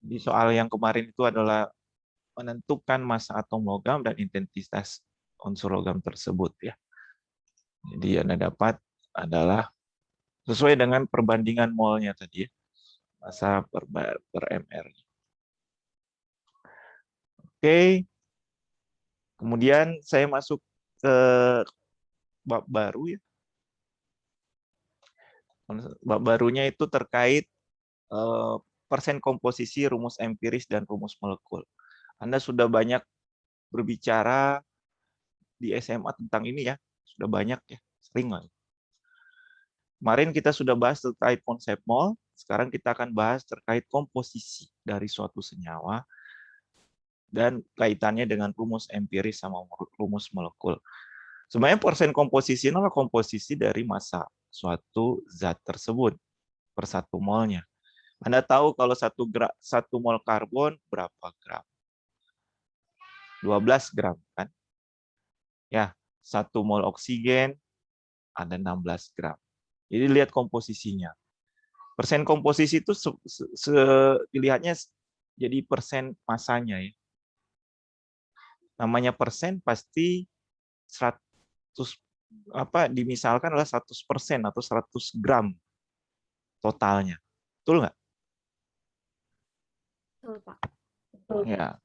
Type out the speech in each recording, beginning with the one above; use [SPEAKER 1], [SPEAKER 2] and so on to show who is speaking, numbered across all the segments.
[SPEAKER 1] Di soal yang kemarin itu adalah menentukan massa atom logam dan intensitas unsur logam tersebut ya. Jadi Anda dapat adalah sesuai dengan perbandingan molnya tadi ya. Massa per mr. Oke. Kemudian saya masuk ke bab baru ya. Bab barunya itu terkait persen komposisi, rumus empiris, dan rumus molekul. Anda sudah banyak berbicara di SMA tentang ini ya, sudah banyak ya, sering lah. Kemarin kita sudah bahas terkait konsep mol, sekarang kita akan bahas terkait komposisi dari suatu senyawa dan kaitannya dengan rumus empiris sama rumus molekul. Sebenarnya persen komposisi adalah komposisi dari massa suatu zat tersebut per satu molnya. Anda tahu kalau satu mol karbon berapa gram? 12 gram kan? Ya, satu mol oksigen ada 16 gram. Jadi lihat komposisinya. Persen komposisi itu dilihatnya jadi persen masanya ya. Namanya persen pasti 100 dimisalkan adalah 100% atau 100 gram totalnya. Betul nggak?
[SPEAKER 2] Betul, Pak.
[SPEAKER 1] Ya.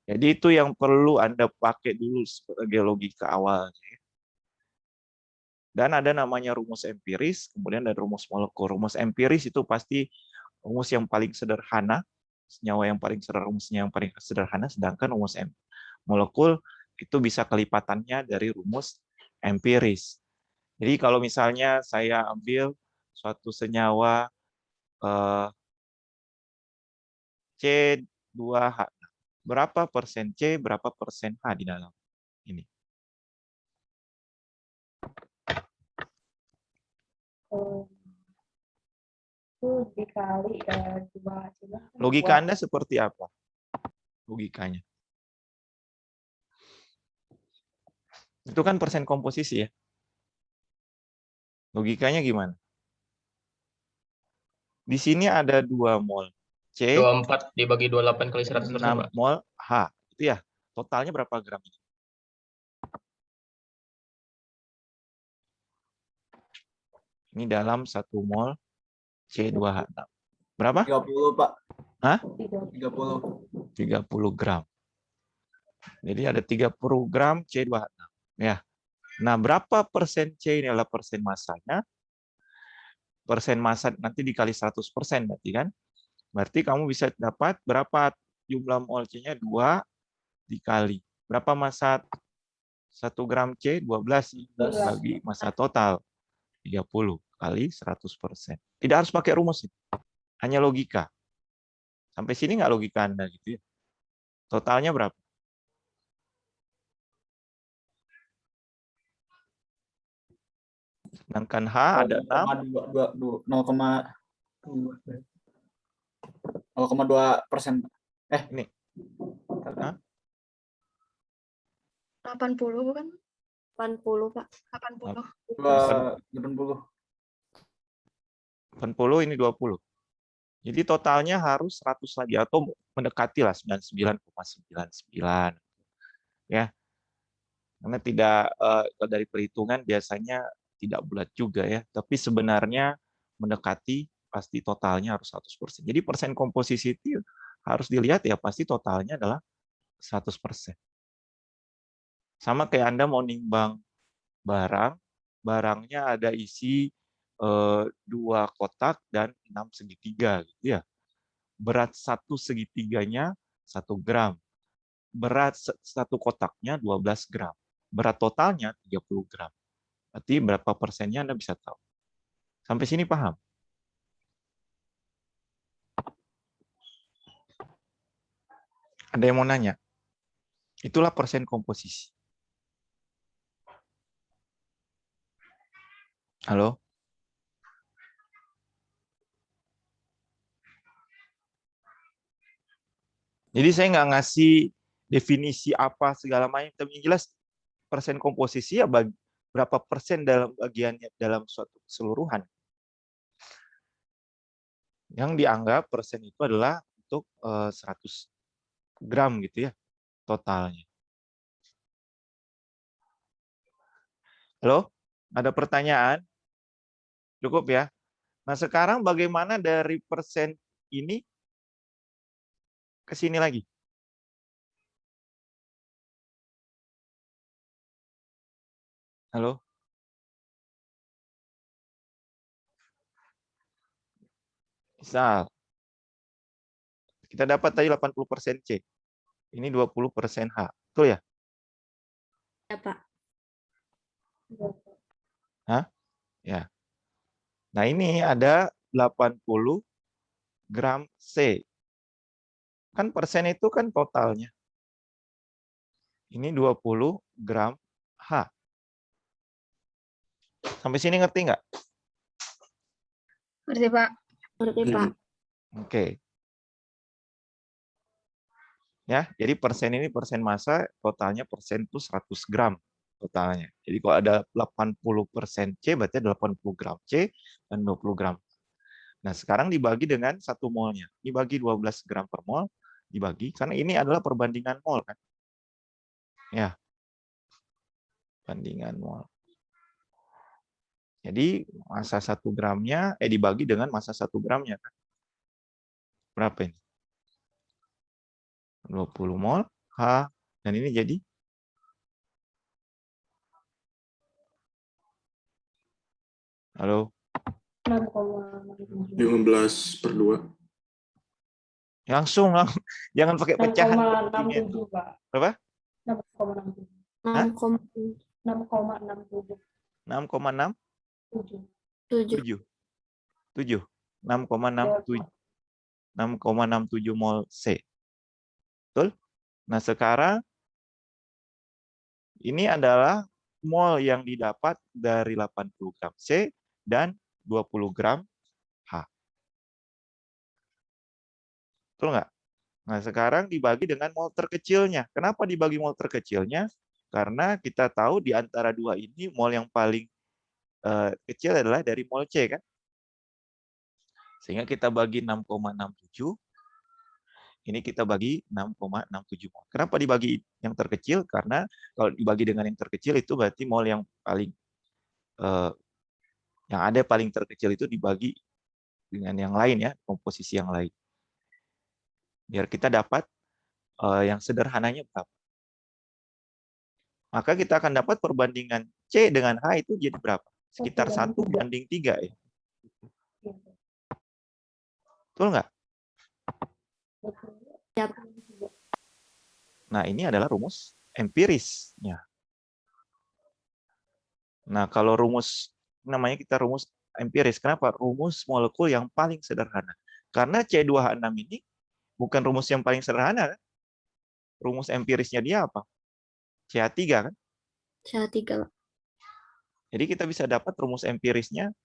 [SPEAKER 1] Jadi itu yang perlu Anda pakai dulu sebagai logika awalnya. Dan ada namanya rumus empiris, kemudian ada rumus molekul. Rumus empiris itu pasti rumus yang paling sederhana, senyawa yang paling sederhana, rumusnya yang paling sederhana, sedangkan rumus molekul itu bisa kelipatannya dari rumus empiris. Jadi kalau misalnya saya ambil suatu senyawa C2H, berapa persen C, berapa persen H di dalam ini?
[SPEAKER 2] Itu dikali 2
[SPEAKER 1] Logika Anda seperti apa? Logikanya. Itu kan persen komposisi ya. Logikanya gimana? Di sini ada 2 mol C,
[SPEAKER 3] 24 dibagi 28 kali 100%,
[SPEAKER 1] 6
[SPEAKER 3] Pak.
[SPEAKER 1] mol H. Itu ya. Totalnya berapa gram? Ini dalam 1 mol C2H6. Berapa?
[SPEAKER 4] 30, Pak.
[SPEAKER 1] Hah?
[SPEAKER 4] 30.
[SPEAKER 1] 30 gram. Jadi ada 30 gram C2H6. Ya. Nah, berapa persen C ini adalah persen masanya? Persen massa nanti dikali 100% berarti kan? Berarti kamu bisa dapat berapa jumlah mol C-nya? 2 dikali. Berapa massa 1 gram C? 12 bagi massa total. 30 kali 100%. Tidak harus pakai rumus. Hanya logika. Sampai sini nggak logika Anda gitu ya? Totalnya berapa? Sedangkan H ada 6.
[SPEAKER 4] 0,2%.
[SPEAKER 1] Ini. Hah?
[SPEAKER 2] 80 bukan? 80, Pak. 80.
[SPEAKER 4] 80.
[SPEAKER 1] 80 ini 20. Jadi totalnya harus 100 lagi atau mendekati lah 99,99. Ya. Karena tidak dari perhitungan biasanya tidak bulat juga ya, tapi sebenarnya mendekati pasti totalnya harus 100%. Jadi persen komposisi itu harus dilihat ya pasti totalnya adalah 100%. Sama kayak Anda mau nimbang barang, barangnya ada isi 2 kotak dan 6 segitiga gitu ya. Berat 1 segitiganya 1 gram. Berat 1 kotaknya 12 gram. Berat totalnya 30 gram. Berarti berapa persennya Anda bisa tahu. Sampai sini paham? Ada yang mau nanya? Itulah persen komposisi. Halo? Jadi saya nggak ngasih definisi apa segala macam, tapi yang jelas persen komposisi ya berapa persen dalam bagiannya dalam suatu keseluruhan. Yang dianggap persen itu adalah untuk 100 gram gitu ya totalnya. Halo, ada pertanyaan? Cukup ya. Nah, sekarang bagaimana dari persen ini ke sini lagi? Halo? Misal, kita dapat tadi 80% C. Ini 20% H. Betul ya?
[SPEAKER 2] Ya, Pak.
[SPEAKER 1] Hah? Ya. Nah, ini ada 80 gram C. Kan persen itu kan totalnya. Ini 20 gram H. Sampai sini ngerti nggak?
[SPEAKER 2] Ngerti, Pak. Ngerti, Pak.
[SPEAKER 1] Oke. Ya, jadi persen ini persen massa, totalnya persen itu 100 gram totalnya. Jadi kalau ada 80% C, berarti ada 80 gram C dan 20 gram. Nah, sekarang dibagi dengan 1 molnya. Dibagi 12 gram per mol, dibagi, karena ini adalah perbandingan mol kan. Ya, bandingan mol. Jadi massa 1 gramnya, dibagi dengan massa 1 gramnya kan. Berapa ini? 20 mol H, dan ini jadi halo
[SPEAKER 5] 15/2.
[SPEAKER 1] langsung jangan pakai pecahan.
[SPEAKER 6] 6,67 Pak.
[SPEAKER 1] Berapa?
[SPEAKER 6] 6,67.
[SPEAKER 1] Hah?
[SPEAKER 6] 6,67.
[SPEAKER 1] 6,67
[SPEAKER 2] 7.
[SPEAKER 1] 6,67 mol C. Betul? Nah, sekarang ini adalah mol yang didapat dari 80 gram C dan 20 gram H. Betul nggak? Nah, sekarang dibagi dengan mol terkecilnya. Kenapa dibagi mol terkecilnya? Karena kita tahu di antara dua ini mol yang paling kecil adalah dari mol C kan? Sehingga kita bagi 6,67. Ini kita bagi 6,67 mol. Kenapa dibagi yang terkecil? Karena kalau dibagi dengan yang terkecil itu berarti mol yang paling yang ada paling terkecil itu dibagi dengan yang lain ya, komposisi yang lain. Biar kita dapat yang sederhananya berapa. Maka kita akan dapat perbandingan C dengan H itu jadi berapa? Sekitar 1:3 ya. Betul nggak?
[SPEAKER 2] Ya.
[SPEAKER 1] Nah, ini adalah rumus empirisnya. Nah, kalau rumus namanya kita rumus empiris. Kenapa? Rumus molekul yang paling sederhana. Karena C2H6 ini bukan rumus yang paling sederhana kan? Rumus empirisnya dia apa? CH3 kan?
[SPEAKER 2] CH3, Pak.
[SPEAKER 1] Jadi kita bisa dapat rumus empirisnya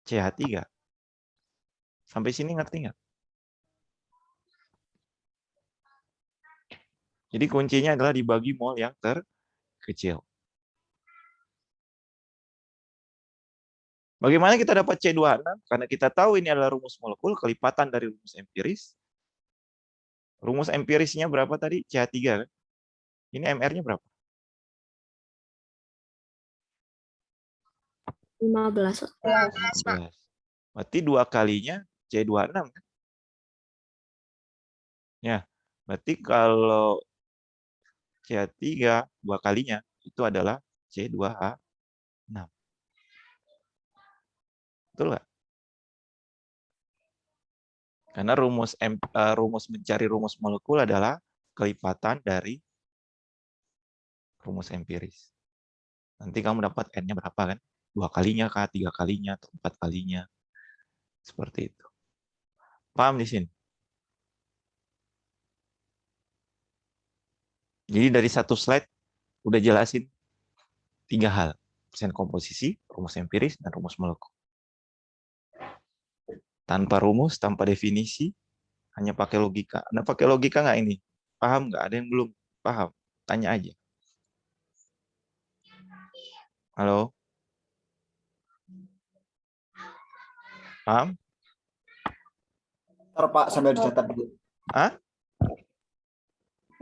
[SPEAKER 1] CH3. Sampai sini ngerti nggak? Jadi kuncinya adalah dibagi mol yang terkecil. Bagaimana kita dapat C2H6? Karena kita tahu ini adalah rumus molekul, kelipatan dari rumus empiris. Rumus empirisnya berapa tadi? CH3 kan? Ini MR-nya berapa?
[SPEAKER 2] 15, Pak.
[SPEAKER 1] 15. Berarti 2 kalinya C2H6 kan? Ya, berarti kalau CH3 2 kalinya itu adalah C2H6. Betul nggak? Karena rumus mencari rumus molekul adalah kelipatan dari rumus empiris. Nanti kamu dapat N-nya berapa kan? 2 kalinya kah, 3 kalinya, atau 4 kalinya. Seperti itu. Paham di sini? Jadi dari satu slide udah jelasin 3 hal. Persen komposisi, rumus empiris, dan rumus molekul. Tanpa rumus, tanpa definisi, hanya pakai logika. Anda pakai logika nggak ini? Paham nggak? Ada yang belum paham? Tanya aja. Halo? Paham?
[SPEAKER 4] Ntar Pak sambil dicatat dulu.
[SPEAKER 1] Hah?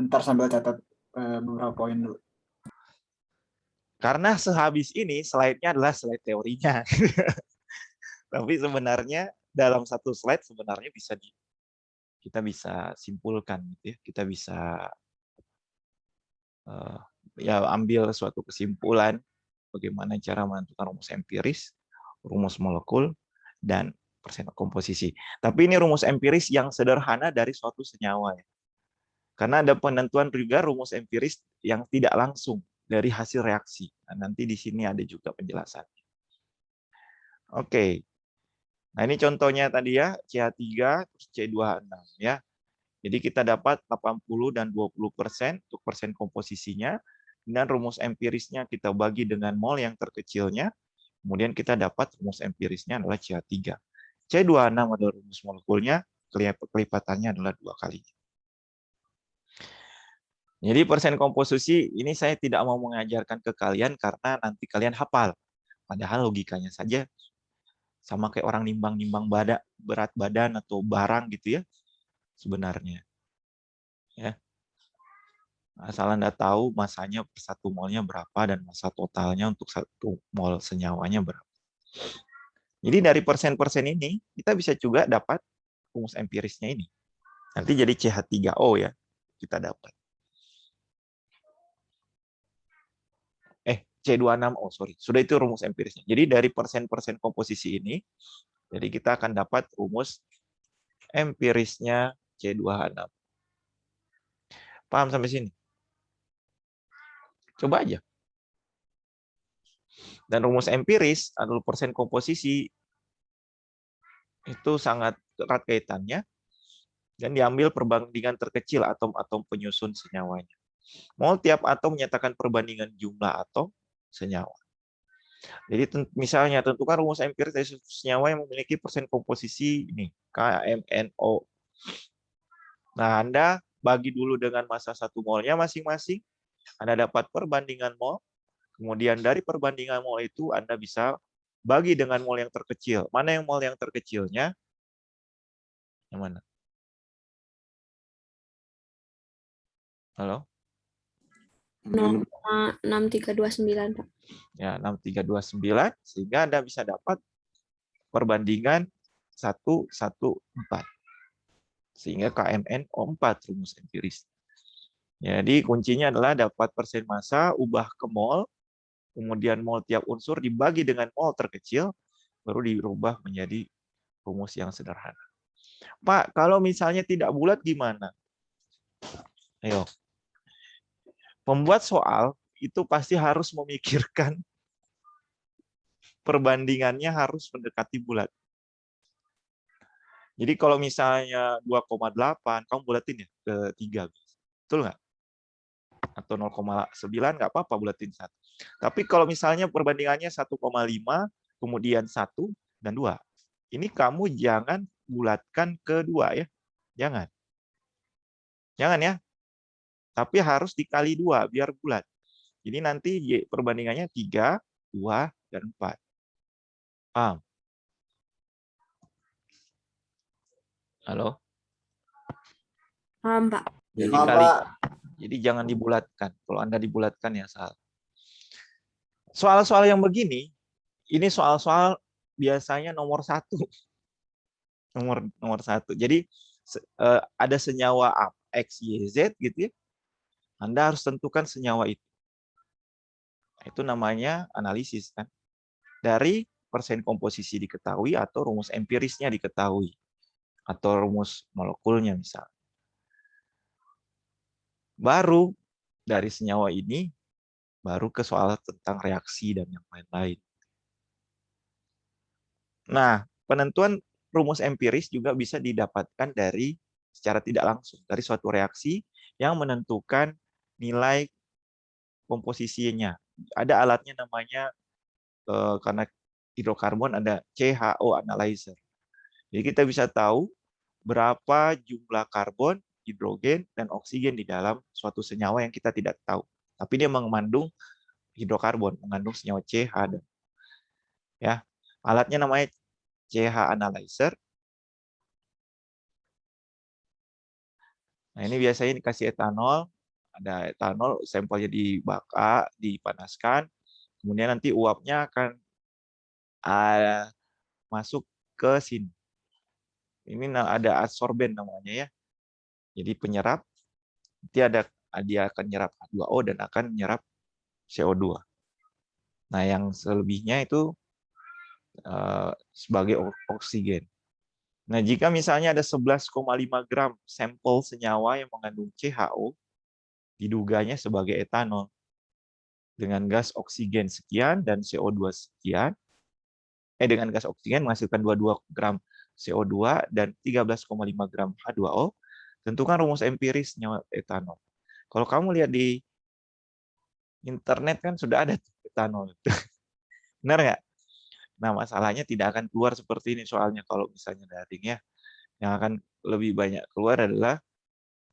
[SPEAKER 4] Ntar sambil catat beberapa poin dulu.
[SPEAKER 1] Karena sehabis ini slide-nya adalah slide teorinya. Tapi sebenarnya dalam satu slide sebenarnya kita bisa simpulkan gitu ya. Kita bisa ya ambil suatu kesimpulan bagaimana cara menentukan rumus empiris, rumus molekul, dan persen komposisi. Tapi ini rumus empiris yang sederhana dari suatu senyawa ya. Karena ada penentuan juga rumus empiris yang tidak langsung dari hasil reaksi. Nah, nanti di sini ada juga penjelasannya. Oke. Nah, ini contohnya tadi ya, CH3 terus C26 ya. Jadi kita dapat 80 dan 20% untuk persen komposisinya, dan rumus empirisnya kita bagi dengan mol yang terkecilnya, kemudian kita dapat rumus empirisnya adalah CH3. C26 adalah rumus molekulnya, kelipatannya adalah 2 kali. Jadi persen komposisi ini saya tidak mau mengajarkan ke kalian karena nanti kalian hafal. Padahal logikanya saja sama kayak orang nimbang-nimbang berat badan atau barang gitu ya sebenarnya. Ya. Asal Anda tahu masanya per 1 molnya berapa dan massa totalnya untuk 1 mol senyawanya berapa. Jadi dari persen-persen ini kita bisa juga dapat rumus empirisnya ini. Nanti jadi CH3O ya kita dapat. C26O, sorry. Sudah itu rumus empirisnya. Jadi dari persen-persen komposisi ini, jadi kita akan dapat rumus empirisnya C26. Paham sampai sini? Coba aja. Dan rumus empiris adalah persen komposisi itu sangat erat kaitannya dan diambil perbandingan terkecil atom-atom penyusun senyawanya. Mol tiap atom menyatakan perbandingan jumlah atom senyawa. Jadi misalnya tentukan rumus empiris dari senyawa yang memiliki persen komposisi ini KMNO. Nah, Anda bagi dulu dengan massa 1 molnya masing-masing. Anda dapat perbandingan mol. Kemudian dari perbandingan mol itu Anda bisa bagi dengan mol yang terkecil. Mana yang mol yang terkecilnya? Yang mana? Halo?
[SPEAKER 2] 0,6329, Pak.
[SPEAKER 1] Ya, 6329 sehingga Anda bisa dapat perbandingan 114. Sehingga KMNO4 rumus empiris. Jadi kuncinya adalah dapat persen massa ubah ke mol, kemudian mol tiap unsur dibagi dengan mol terkecil, baru dirubah menjadi rumus yang sederhana. Pak, kalau misalnya tidak bulat gimana? Ayo. Pembuat soal itu pasti harus memikirkan perbandingannya harus mendekati bulat. Jadi kalau misalnya 2,8, kamu bulatin ya ke 3. Betul nggak? Atau 0,9 nggak apa-apa bulatin 1. Tapi kalau misalnya perbandingannya 1,5, kemudian 1 dan 2. Ini kamu jangan bulatkan ke 2 ya. Jangan. Jangan ya. Tapi harus dikali 2 biar bulat. Jadi nanti perbandingannya 3, 2, dan 4. Paham? Halo?
[SPEAKER 2] Paham, Pak.
[SPEAKER 1] Jadi jangan dibulatkan. Kalau Anda dibulatkan ya salah. Soal-soal yang begini, ini soal-soal biasanya nomor 1. Nomor 1. Jadi ada senyawa X, Y, Z gitu ya. Anda harus tentukan senyawa itu. Itu namanya analisis kan. Dari persen komposisi diketahui atau rumus empirisnya diketahui. Atau rumus molekulnya misalnya. Baru dari senyawa ini, baru ke soal tentang reaksi dan yang lain-lain. Nah, penentuan rumus empiris juga bisa didapatkan dari secara tidak langsung, dari suatu reaksi yang menentukan nilai komposisinya. Ada alatnya namanya, karena hidrokarbon ada CHO analyzer. Jadi kita bisa tahu berapa jumlah karbon, hidrogen, dan oksigen di dalam suatu senyawa yang kita tidak tahu. Tapi dia mengandung hidrokarbon, mengandung senyawa CH. Ya, alatnya namanya CH analyzer. Nah, ini biasanya dikasih etanol, ada etanol, sampelnya dibakar, dipanaskan, kemudian nanti uapnya akan masuk ke sini. Ini ada adsorben namanya ya. Jadi penyerap, nanti dia akan menyerap H2O dan akan menyerap CO2. Nah, yang selebihnya itu sebagai oksigen. Nah, jika misalnya ada 11,5 gram sampel senyawa yang mengandung CHO, diduganya sebagai etanol dengan gas oksigen sekian dan CO2 sekian. Dengan gas oksigen menghasilkan 22 gram CO2 dan 13,5 gram H2O. Tentukan rumus empiris senyawa etanol. Kalau kamu lihat di internet kan sudah ada etanol. Benar nggak? Nah, masalahnya tidak akan keluar seperti ini soalnya kalau misalnya daring ya. Yang akan lebih banyak keluar adalah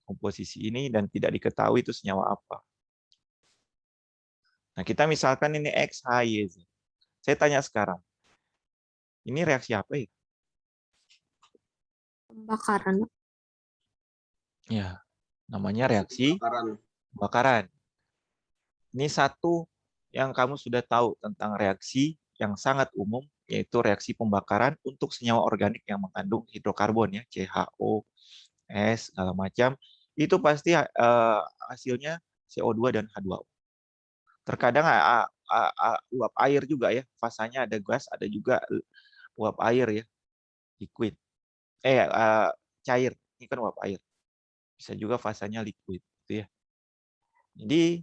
[SPEAKER 1] komposisi ini dan tidak diketahui itu senyawa apa. Nah, kita misalkan ini X, H, Y, Z. Saya tanya sekarang, ini reaksi apa ya?
[SPEAKER 2] Pembakaran.
[SPEAKER 1] Ya, namanya reaksi pembakaran. Ini satu yang kamu sudah tahu tentang reaksi yang sangat umum, yaitu reaksi pembakaran untuk senyawa organik yang mengandung hidrokarbon ya, CHO, S, segala macam. Itu pasti hasilnya CO2 dan H2O. Terkadang uap air juga ya, fasanya ada gas, ada juga uap air ya, liquid. Cair, ini kan uap air. Bisa juga fasanya liquid, gitu ya. Jadi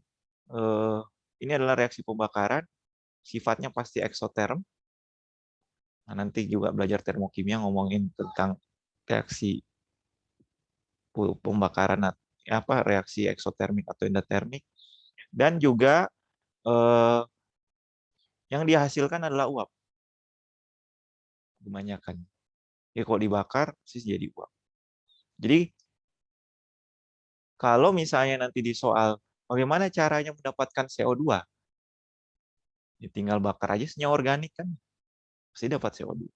[SPEAKER 1] ini adalah reaksi pembakaran, sifatnya pasti eksoterm. Nah, nanti juga belajar termokimia ngomongin tentang reaksi pembakaran reaksi eksotermik atau endotermik, dan juga yang dihasilkan adalah uap. Kebanyakan. Ya kalau dibakar sih jadi uap. Jadi kalau misalnya nanti di soal bagaimana caranya mendapatkan CO2, ya tinggal bakar aja senyawa organik kan, pasti dapat CO2.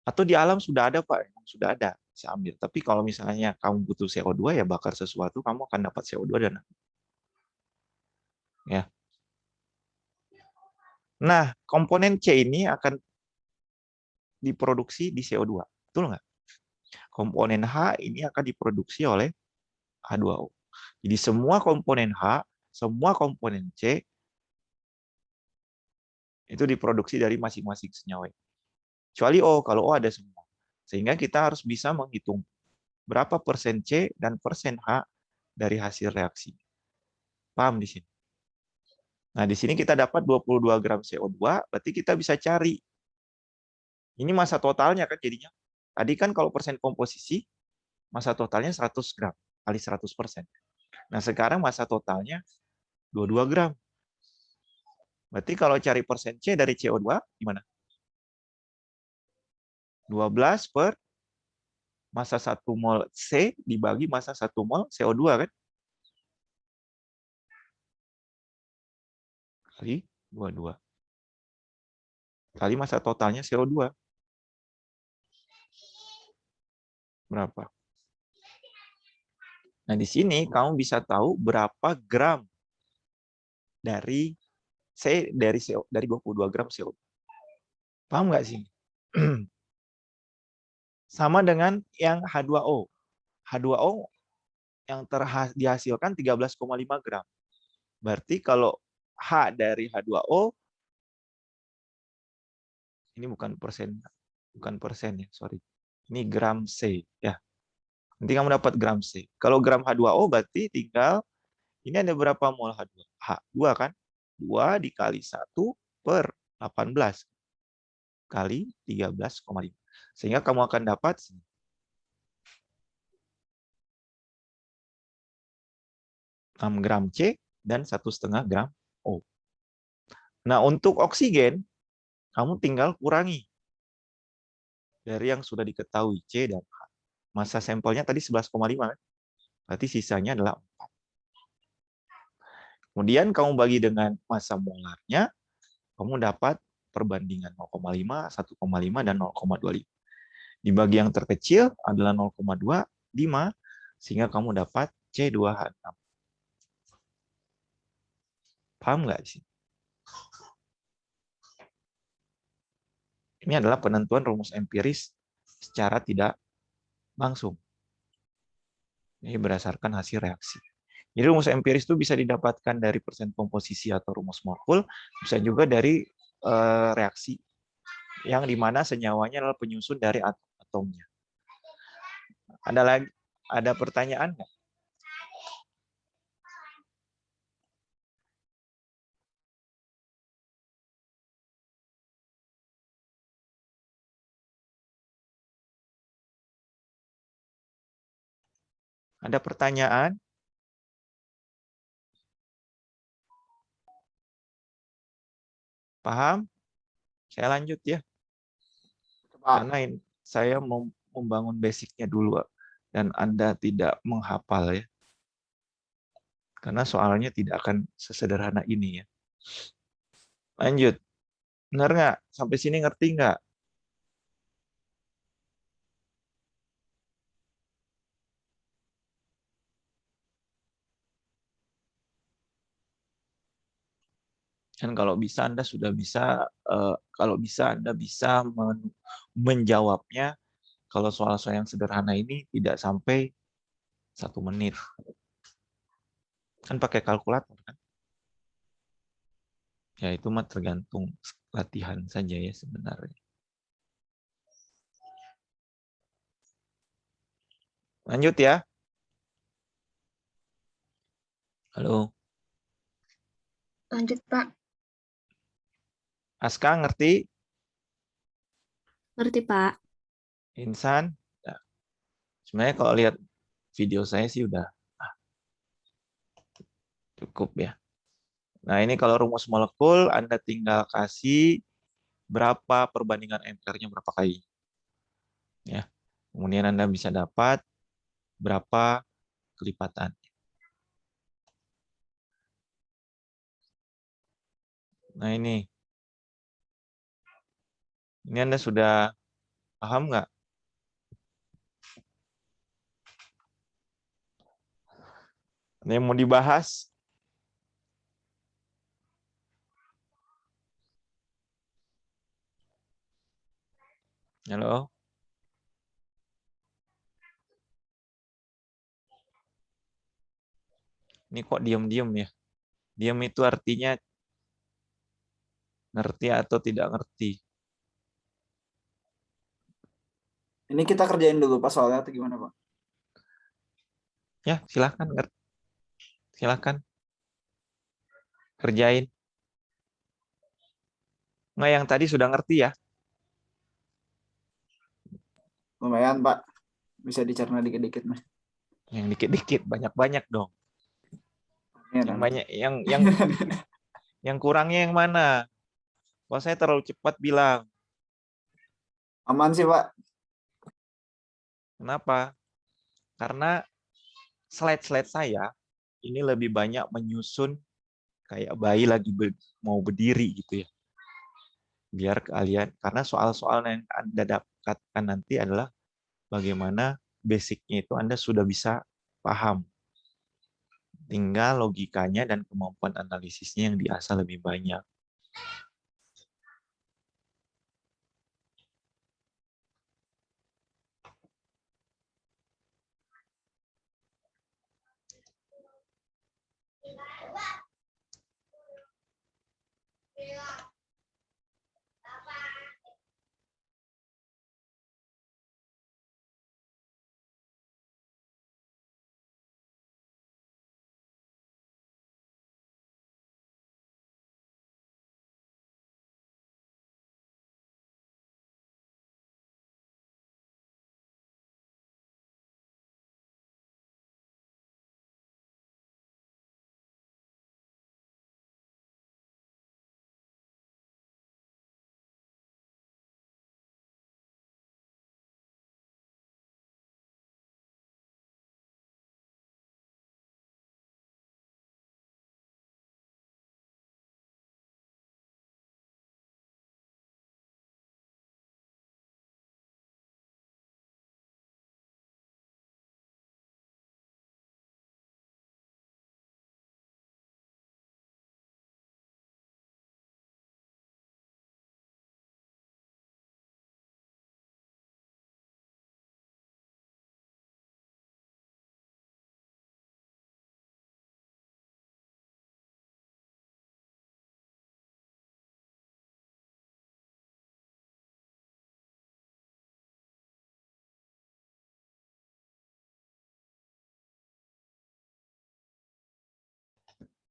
[SPEAKER 1] Atau di alam sudah ada Pak, sudah ada, bisa ambil. Tapi kalau misalnya kamu butuh CO2 ya bakar sesuatu, kamu akan dapat CO2 dan ya. Nah, komponen C ini akan diproduksi di CO2, betul nggak? Komponen H ini akan diproduksi oleh H2O. Jadi semua komponen H, semua komponen C itu diproduksi dari masing-masing senyawa. Kecuali O, kalau O ada semua. Sehingga kita harus bisa menghitung berapa persen C dan persen H dari hasil reaksi. Paham di sini? Nah, di sini kita dapat 22 gram CO2, berarti kita bisa cari. Ini massa totalnya kan jadinya. Tadi kan kalau persen komposisi, massa totalnya 100 gram kali 100%. Nah, sekarang massa totalnya 22 gram. Berarti kalau cari persen C dari CO2, gimana? 12 per massa 1 mol C dibagi massa 1 mol CO2 kan? Kali 22. Kali massa totalnya CO2. Berapa? Nah, di sini kamu bisa tahu berapa gram dari C dari 22 gram CO2. Paham nggak sih? Sama dengan yang H2O. H2O yang dihasilkan 13,5 gram. Berarti kalau H dari H2O, ini bukan persen ya, sorry. Ini gram C ya. Nanti kamu dapat gram C. Kalau gram H2O berarti tinggal ini ada berapa mol H2? H2 kan? 2 dikali 1 per 18 kali 13,5. Sehingga kamu akan dapat 6 gram C dan 1,5 gram O. Nah, untuk oksigen, kamu tinggal kurangi dari yang sudah diketahui C dan H. Massa sampelnya tadi 11,5 kan? Berarti sisanya adalah 4. Kemudian kamu bagi dengan massa molarnya, kamu dapat perbandingan 0,5, 1,5, dan 0,25. Dibagi yang terkecil adalah 0,25, Sehingga kamu dapat C2H6. Paham nggak sih? Ini adalah penentuan rumus empiris secara tidak langsung. Ini berdasarkan hasil reaksi. Jadi rumus empiris itu bisa didapatkan dari persen komposisi atau rumus molekul, bisa juga dari reaksi yang dimana senyawanya adalah penyusun dari atomnya. Ada pertanyaan nggak? Ada pertanyaan? Paham? Saya lanjut ya.
[SPEAKER 4] Pak.
[SPEAKER 1] Karena saya mau membangun basicnya dulu dan Anda tidak menghafal ya. Karena soalnya tidak akan sesederhana ini ya. Lanjut. Benar nggak? Sampai sini ngerti nggak? Dan kalau bisa Anda sudah bisa, kalau bisa Anda bisa menjawabnya kalau soal-soal yang sederhana ini tidak sampai 1 menit. Kan pakai kalkulator kan? Ya itu mah tergantung latihan saja ya sebenarnya. Lanjut ya. Halo.
[SPEAKER 2] Lanjut, Pak.
[SPEAKER 1] Aska ngerti?
[SPEAKER 2] Ngerti, Pak.
[SPEAKER 1] Insan? Ya. Sebenarnya kalau lihat video saya sih udah cukup ya. Nah ini kalau rumus molekul Anda tinggal kasih berapa perbandingan MR-nya berapa kali. Ya. Kemudian Anda bisa dapat berapa kelipatan. Nah ini Anda sudah paham nggak? Ada yang mau dibahas? Halo? Ini kok diam-diam ya? Diam itu artinya ngerti atau tidak ngerti.
[SPEAKER 4] Ini kita kerjain dulu Pak soalnya atau gimana Pak?
[SPEAKER 1] Ya, silakan silakan kerjain. Nggak, yang tadi sudah ngerti ya?
[SPEAKER 4] Lumayan Pak. Bisa dicerna dikit-dikit Mas.
[SPEAKER 1] Yang dikit-dikit, banyak-banyak dong.
[SPEAKER 4] Amin,
[SPEAKER 1] Yang
[SPEAKER 4] amin.
[SPEAKER 1] banyak, yang kurangnya yang mana? Kalau saya terlalu cepat bilang,
[SPEAKER 4] Aman sih Pak.
[SPEAKER 1] kenapa? Karena slide-slide saya ini lebih banyak menyusun kayak bayi lagi mau berdiri gitu ya. Biar kalian, karena soal-soal yang Anda dapatkan nanti adalah bagaimana basicnya itu Anda sudah bisa paham. Tinggal logikanya dan kemampuan analisisnya yang diasah lebih banyak.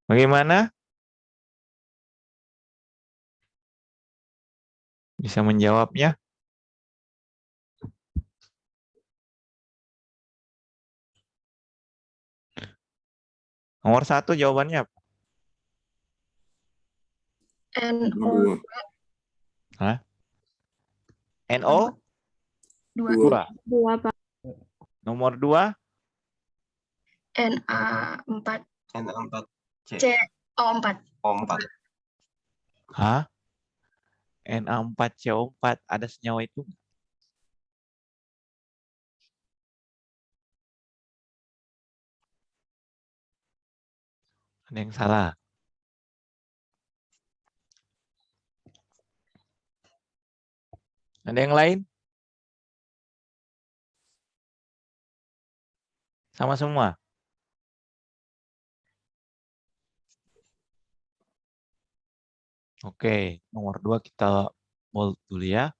[SPEAKER 1] Bagaimana? Bisa menjawabnya? Nomor 1 jawabannya apa?
[SPEAKER 2] NO
[SPEAKER 1] Hah? NO
[SPEAKER 2] dua.
[SPEAKER 1] 2.
[SPEAKER 2] Dua, Pak.
[SPEAKER 1] Nomor 2
[SPEAKER 2] Na4.
[SPEAKER 5] Na4
[SPEAKER 2] CO4.
[SPEAKER 5] O4.
[SPEAKER 1] Hah? Na4CO4 ada senyawa itu? Ada yang salah. Ada yang lain? Sama semua? Oke, nomor 2 kita bold dulu ya.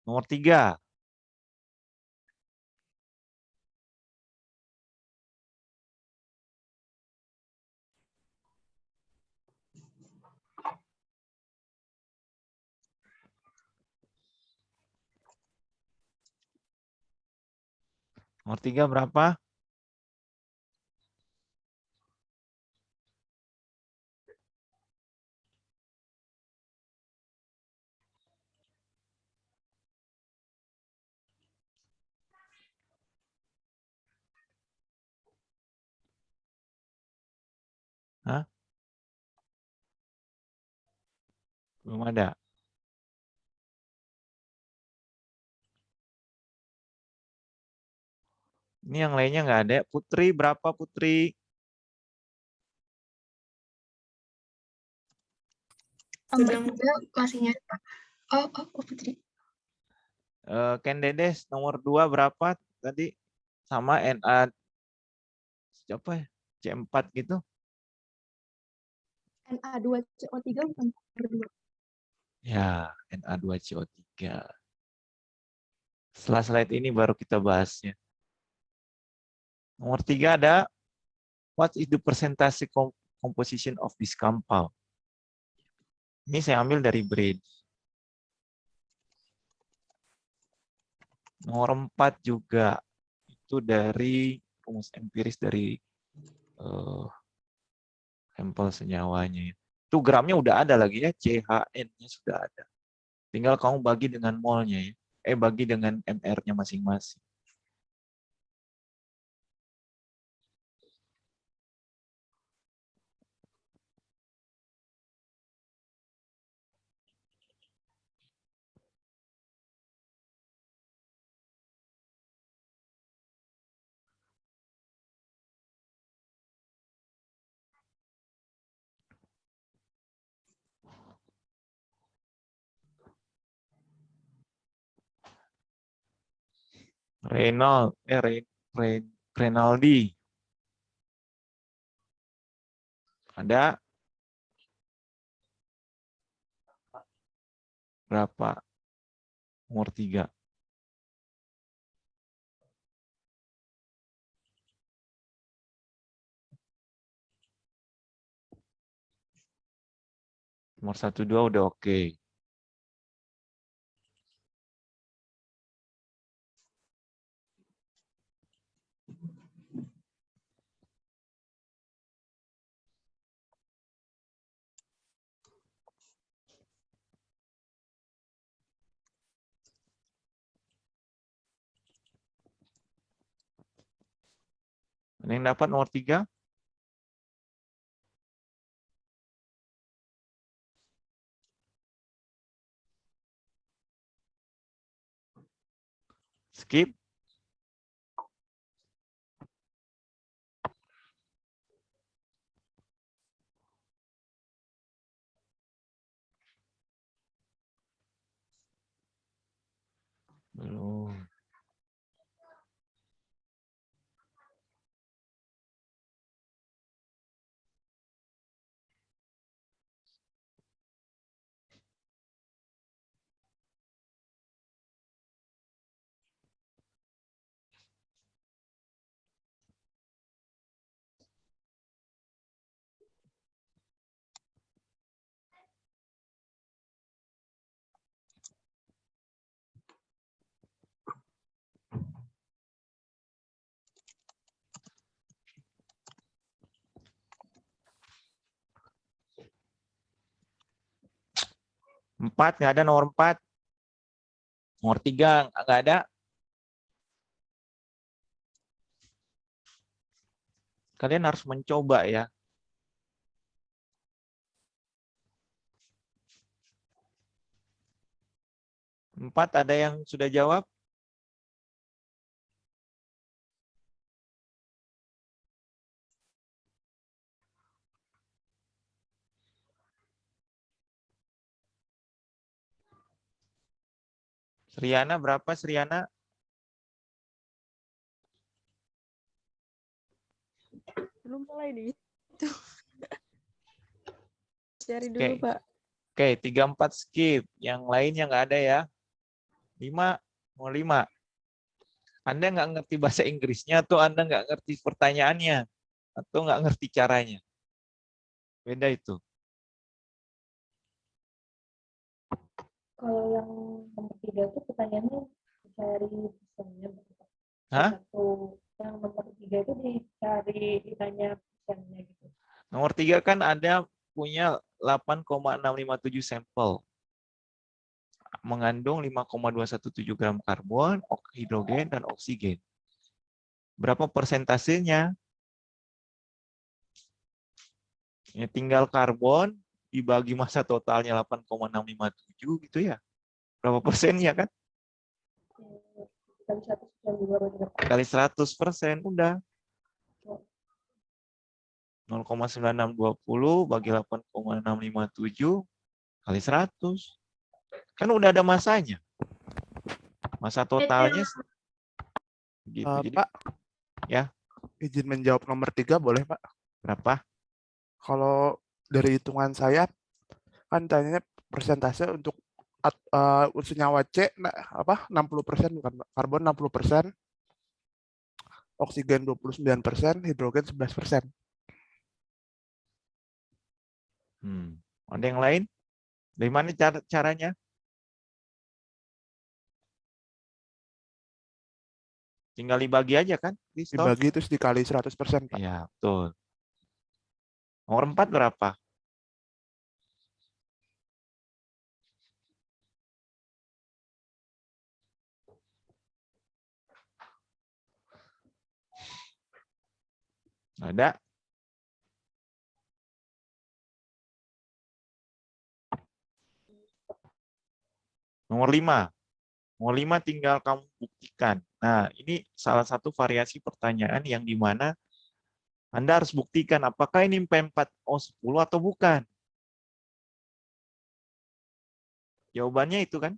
[SPEAKER 1] Nomor 3. Nomor 3 berapa? Hah? Belum ada. Ini yang lainnya nggak ada. Putri, berapa Putri?
[SPEAKER 2] Nomor 3 masih nyari, Pak. Oh, Putri.
[SPEAKER 1] Ken Dedes, nomor 2 berapa tadi? Sama Na apa ya? C4 gitu.
[SPEAKER 2] Na2CO3 bukan nomor 2.
[SPEAKER 1] Ya, Na2CO3. Setelah slide ini baru kita bahasnya. Nomor 3 ada, what is the percentage composition of this compound? Ini saya ambil dari Braid. Nomor 4 juga, itu dari rumus empiris dari sampel senyawanya. Itu gramnya udah ada lagi ya, CHN-nya sudah ada. Tinggal kamu bagi dengan molnya ya. Bagi dengan MR-nya masing-masing. Renaldi. Ada berapa? Nomor 3. Nomor 1, 2 udah oke. Ada yang dapat nomor 3? Skip. Belum. 4 nggak ada, nomor 4. Nomor 3 nggak ada. Kalian harus mencoba ya. Empat ada yang sudah jawab? Sriana berapa, Sriana?
[SPEAKER 2] Belum mulai nih. Cari
[SPEAKER 1] Oke.
[SPEAKER 2] dulu, Pak.
[SPEAKER 1] Oke, 3, 4 skip. Yang lainnya nggak ada ya. 5, mau 5. Anda nggak ngerti bahasa Inggrisnya atau Anda nggak ngerti pertanyaannya atau nggak ngerti caranya. Beda itu.
[SPEAKER 6] Kalau yang nomor 3 itu pertanyaannya dicari persennya berapa?
[SPEAKER 1] Hah?
[SPEAKER 6] Satu. Yang nomor 3 itu ditanya persennya gitu.
[SPEAKER 1] Nomor 3 kan ada punya 8,657 sampel. Mengandung 5,217 gram karbon, hidrogen, dan oksigen. Berapa persentasenya? Ya, tinggal karbon dibagi massa totalnya 8,657 gitu ya. Berapa persennya kan?
[SPEAKER 6] Kali 192 berarti berapa?
[SPEAKER 1] Kali 100%, udah. 0,9620 bagi 8,657 kali 100. Kan udah ada masanya. Massa totalnya gitu. Jadi
[SPEAKER 5] Pak,
[SPEAKER 1] ya,
[SPEAKER 5] izin menjawab nomor 3 boleh, Pak?
[SPEAKER 1] berapa?
[SPEAKER 5] Kalau dari hitungan saya, kan tanyanya persentase untuk unsur nyawa C, 60%, bukan, Pak. Karbon 60%, oksigen 29%, hidrogen 11%.
[SPEAKER 1] Ada yang lain? Dari mana caranya? Tinggal dibagi aja kan, Christoph?
[SPEAKER 5] Dibagi terus dikali 100%, Pak.
[SPEAKER 1] Iya, betul. Nomor 4 berapa? Ada. Nomor 5. Nomor 5 tinggal kamu buktikan. Nah, ini salah satu variasi pertanyaan yang dimana Anda harus buktikan apakah ini P4O10 atau bukan. Jawabannya itu kan.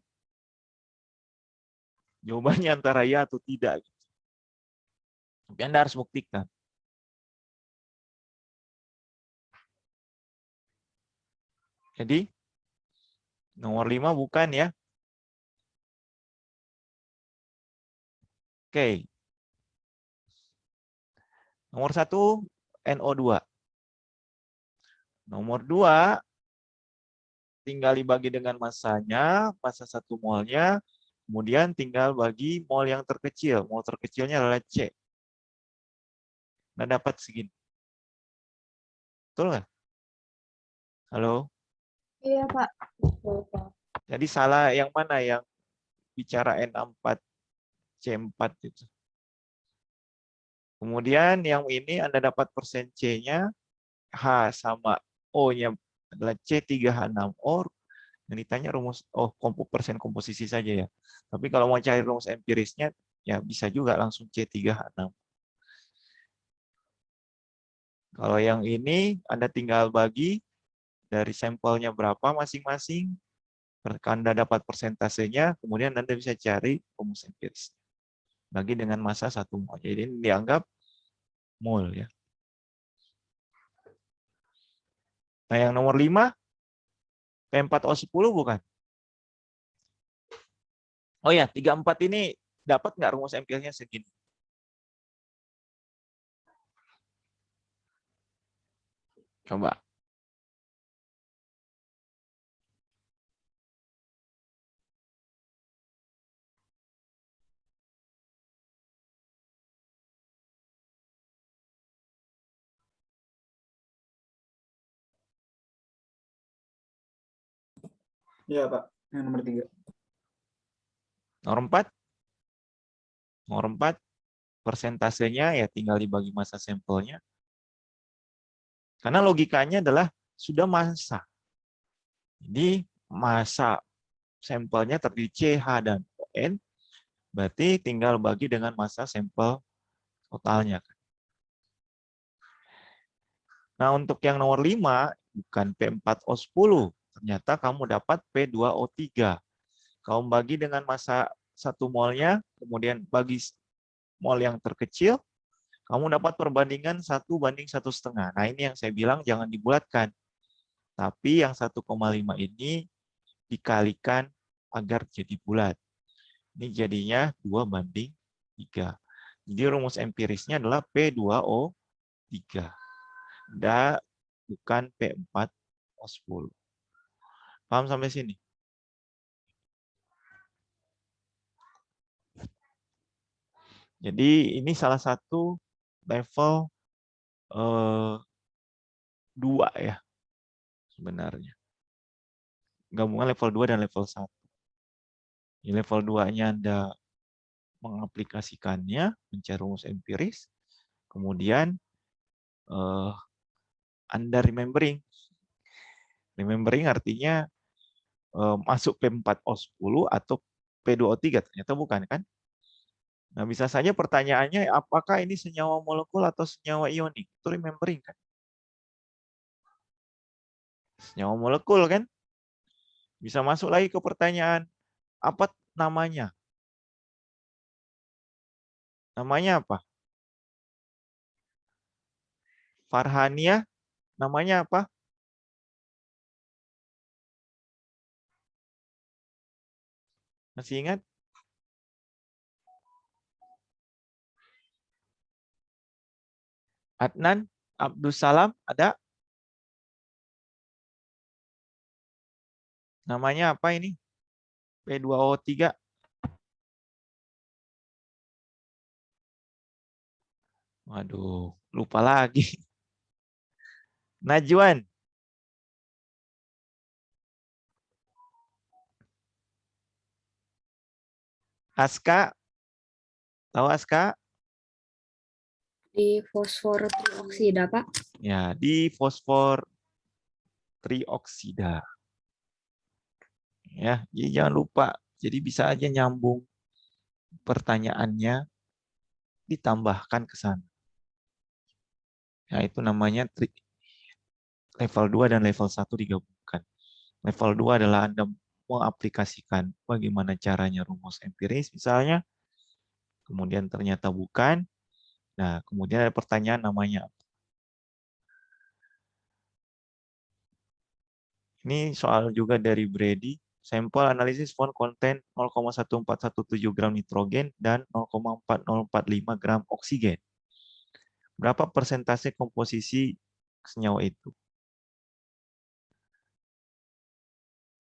[SPEAKER 1] Jawabannya antara ya atau tidak. Tapi Anda harus buktikan. Jadi, nomor 5 bukan ya. Oke. Nomor 1, NO2. Nomor 2, tinggal dibagi dengan massanya, massa 1 molnya, kemudian tinggal bagi mol yang terkecil. Mol terkecilnya adalah C. Nah, dapat segini. Betul nggak? Halo?
[SPEAKER 2] Iya, Pak.
[SPEAKER 6] Betul, Pak.
[SPEAKER 1] Jadi salah yang mana yang bicara N4C4 itu? Kemudian yang ini Anda dapat persen C-nya, H sama O-nya adalah C3H6O. Dan ditanya rumus, persen komposisi saja ya. Tapi kalau mau cari rumus empirisnya, ya bisa juga langsung C3H6. Kalau yang ini, Anda tinggal bagi dari sampelnya berapa masing-masing, Anda dapat persentasenya, kemudian Anda bisa cari rumus empiris. Bagi dengan massa 1 mol. Jadi ini dianggap mol ya. Nah, yang nomor 5, P4O10 bukan? Oh ya, 34 ini dapat nggak rumus empirisnya segini? Coba.
[SPEAKER 4] Iya, Pak. Yang nomor 3.
[SPEAKER 1] Nomor 4? Nomor 4, persentasenya ya tinggal dibagi masa sampelnya. Karena logikanya adalah sudah masa. Jadi masa sampelnya terdiri C, H, dan N, berarti tinggal bagi dengan masa sampel totalnya. Nah, untuk yang nomor 5, bukan P4O10, ternyata kamu dapat P2O3. Kamu bagi dengan masa 1 molnya, kemudian bagi mol yang terkecil, kamu dapat perbandingan 1:1,5. Nah, ini yang saya bilang jangan dibulatkan. Tapi yang 1,5 ini dikalikan agar jadi bulat. Ini jadinya 2:3. Jadi rumus empirisnya adalah P2O3. Dan bukan P4O10. Paham sampai sini? Jadi ini salah satu level 2 ya sebenarnya. Gabungan level 2 dan level 1. Di level 2-nya Anda mengaplikasikannya, mencari rumus empiris, kemudian Anda remembering. Remembering artinya masuk P4O10 atau P2O3, ternyata bukan kan? Nah, bisa saja pertanyaannya apakah ini senyawa molekul atau senyawa ionik? Itu remembering kan? Senyawa molekul kan? Bisa masuk lagi ke pertanyaan, apa namanya? Namanya apa? Farhania, namanya apa? Masih ingat? Adnan, Abdussalam, ada? Namanya apa ini? P2O3. Waduh, lupa lagi. Najwan. Aska. Tahu Aska?
[SPEAKER 2] Di fosfor trioksida, Pak.
[SPEAKER 1] Ya, di fosfor trioksida. Ya, jadi jangan lupa. Jadi bisa aja nyambung pertanyaannya ditambahkan ke sana. Ya, itu namanya level 2 dan level 1 digabungkan. Level 2 adalah Anda mengaplikasikan bagaimana caranya rumus empiris misalnya, kemudian ternyata bukan. Nah, kemudian ada pertanyaan namanya. Ini soal juga dari Brady. Sampel analisis found contain 0,1417 gram nitrogen dan 0,4045 gram oksigen. Berapa persentase komposisi senyawa itu?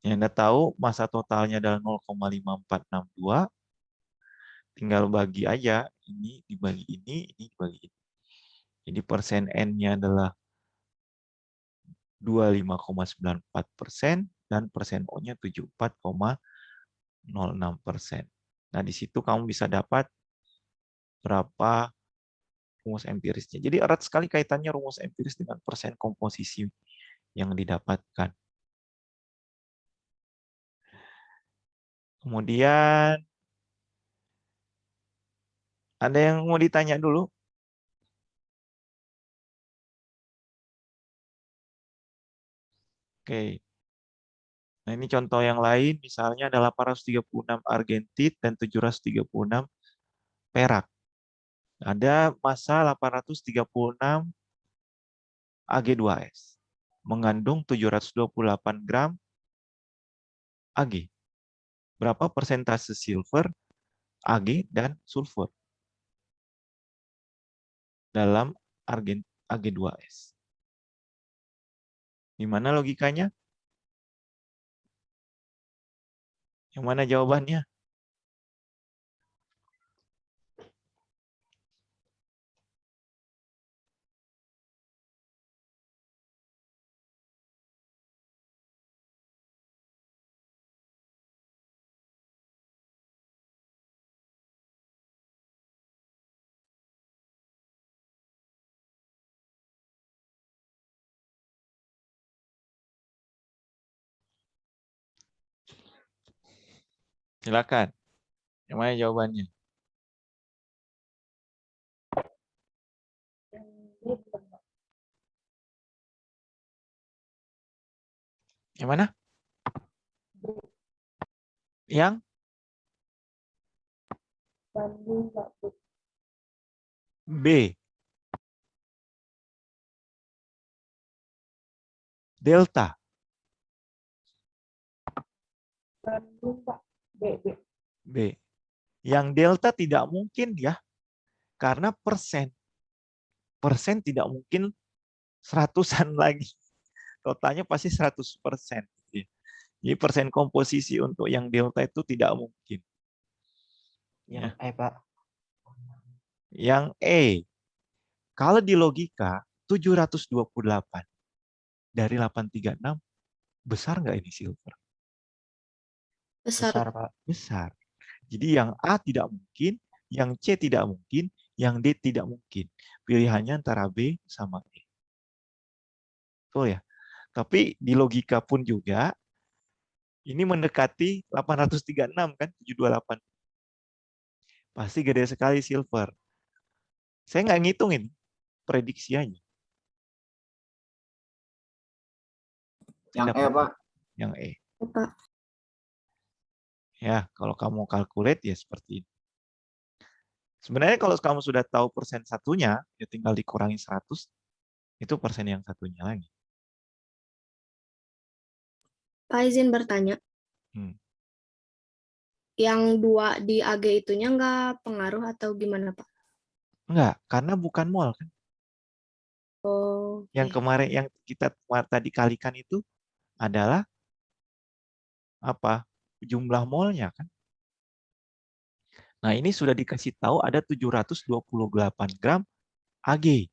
[SPEAKER 1] Yang Anda tahu masa totalnya adalah 0,5462. Tinggal bagi aja. Ini dibagi ini dibagi ini. Jadi persen N-nya adalah 25,94% dan persen O-nya 74,06%. Nah, di situ kamu bisa dapat berapa rumus empirisnya. Jadi erat sekali kaitannya rumus empiris dengan persen komposisi yang didapatkan. Kemudian ada yang mau ditanya dulu? Oke. Nah, ini contoh yang lain, misalnya ada 836 argentit dan 736 perak. Ada massa 836 Ag2S, mengandung 728 gram Ag. Berapa persentase silver, Ag, dan sulfur dalam Ag2S? Di mana logikanya? Yang mana jawabannya? Silakan. Yang mana jawabannya?
[SPEAKER 6] Yang B bukan, Pak.
[SPEAKER 1] Yang mana? Yang
[SPEAKER 6] Bandung, Pak. B.
[SPEAKER 1] B. Delta.
[SPEAKER 6] Bandung, Pak. B.
[SPEAKER 1] B. Yang delta tidak mungkin ya, karena persen. Persen tidak mungkin seratusan lagi. Totalnya pasti 100%. Jadi persen komposisi untuk yang delta itu tidak mungkin. Ya.
[SPEAKER 3] Pak.
[SPEAKER 1] Yang E. Kalau di logika 728 dari 836 besar nggak ini silver?
[SPEAKER 2] Besar.
[SPEAKER 3] Pak.
[SPEAKER 1] Besar. Jadi yang A tidak mungkin, yang C tidak mungkin, yang D tidak mungkin. Pilihannya antara B sama E. Betul ya? Tapi di logika pun juga, ini mendekati 836 kan, 728. Pasti gede sekali silver. Saya nggak ngitungin prediksi aja.
[SPEAKER 4] Yang E,
[SPEAKER 1] Dapat
[SPEAKER 4] Pak.
[SPEAKER 1] yang E.
[SPEAKER 2] Pak.
[SPEAKER 1] Ya, kalau kamu calculate ya seperti ini. Sebenarnya kalau kamu sudah tahu persen satunya, ya tinggal dikurangi 100, itu persen yang satunya lagi.
[SPEAKER 2] Pak izin bertanya.
[SPEAKER 1] Hmm.
[SPEAKER 2] Yang 2 di AG itunya nggak pengaruh atau gimana, Pak?
[SPEAKER 1] Enggak, karena bukan mol kan.
[SPEAKER 2] Oh,
[SPEAKER 1] Yang kemarin yang kita tadi kalikan itu adalah apa? Jumlah molnya kan. Nah, ini sudah dikasih tahu ada 728 gram AG.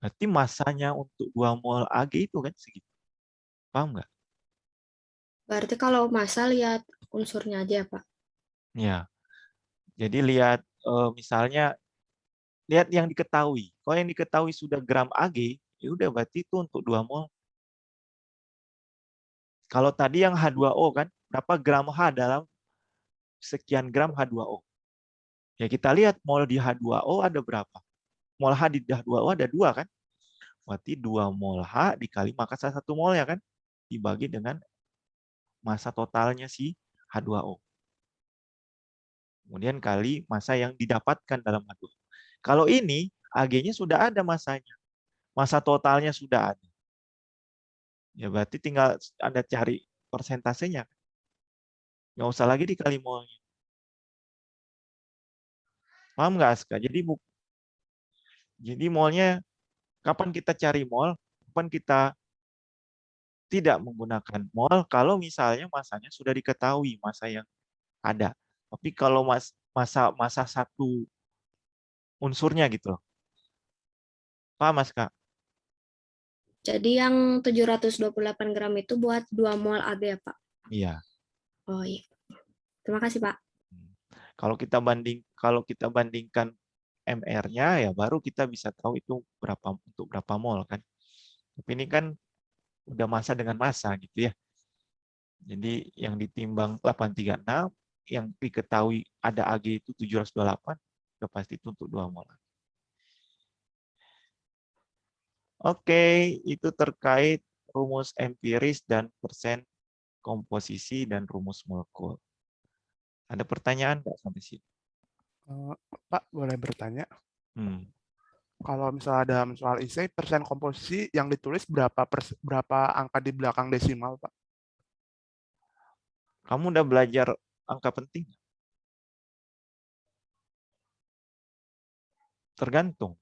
[SPEAKER 1] Berarti masanya untuk 2 mol AG itu kan segitu. Paham nggak?
[SPEAKER 2] berarti kalau massa lihat unsurnya aja, Pak.
[SPEAKER 1] Ya. Jadi lihat misalnya lihat yang diketahui. Kalau yang diketahui sudah gram AG, ya udah berarti itu untuk 2 mol. Kalau tadi yang H2O kan, berapa gram H dalam sekian gram H2O. Ya kita lihat mol di H2O ada berapa. Mol H di H2O ada 2 kan. Berarti 2 mol H dikali massa 1 mol ya kan. Dibagi dengan massa totalnya si H2O. Kemudian kali massa yang didapatkan dalam H2O. Kalau ini Ag-nya sudah ada massanya. Massa totalnya sudah ada. Ya berarti tinggal Anda cari persentasenya. Nggak usah lagi dikali molnya. Paham nggak, Aska? Jadi molnya, kapan kita cari mol, kapan kita tidak menggunakan mol, kalau misalnya masanya sudah diketahui, masa yang ada. Tapi kalau masa satu unsurnya gitu loh. Paham, Mas, Kak?
[SPEAKER 2] Jadi yang 728 gram itu buat 2 mol AG ya, Pak?
[SPEAKER 1] Iya.
[SPEAKER 2] Oh iya. Terima kasih, Pak.
[SPEAKER 1] Kalau kita bandingkan MR-nya ya baru kita bisa tahu itu untuk berapa mol kan. Tapi ini kan udah massa dengan massa gitu ya. Jadi yang ditimbang 836, yang diketahui ada Ag itu 728, udah pasti itu untuk 2 mol. Oke, itu terkait rumus empiris dan persen komposisi dan rumus molekul. Ada pertanyaan nggak sampai sini?
[SPEAKER 5] Pak, boleh bertanya?
[SPEAKER 1] Hmm.
[SPEAKER 5] Kalau misalnya dalam soal isi persen komposisi yang ditulis berapa angka di belakang desimal, Pak?
[SPEAKER 1] Kamu udah belajar angka penting? Tergantung.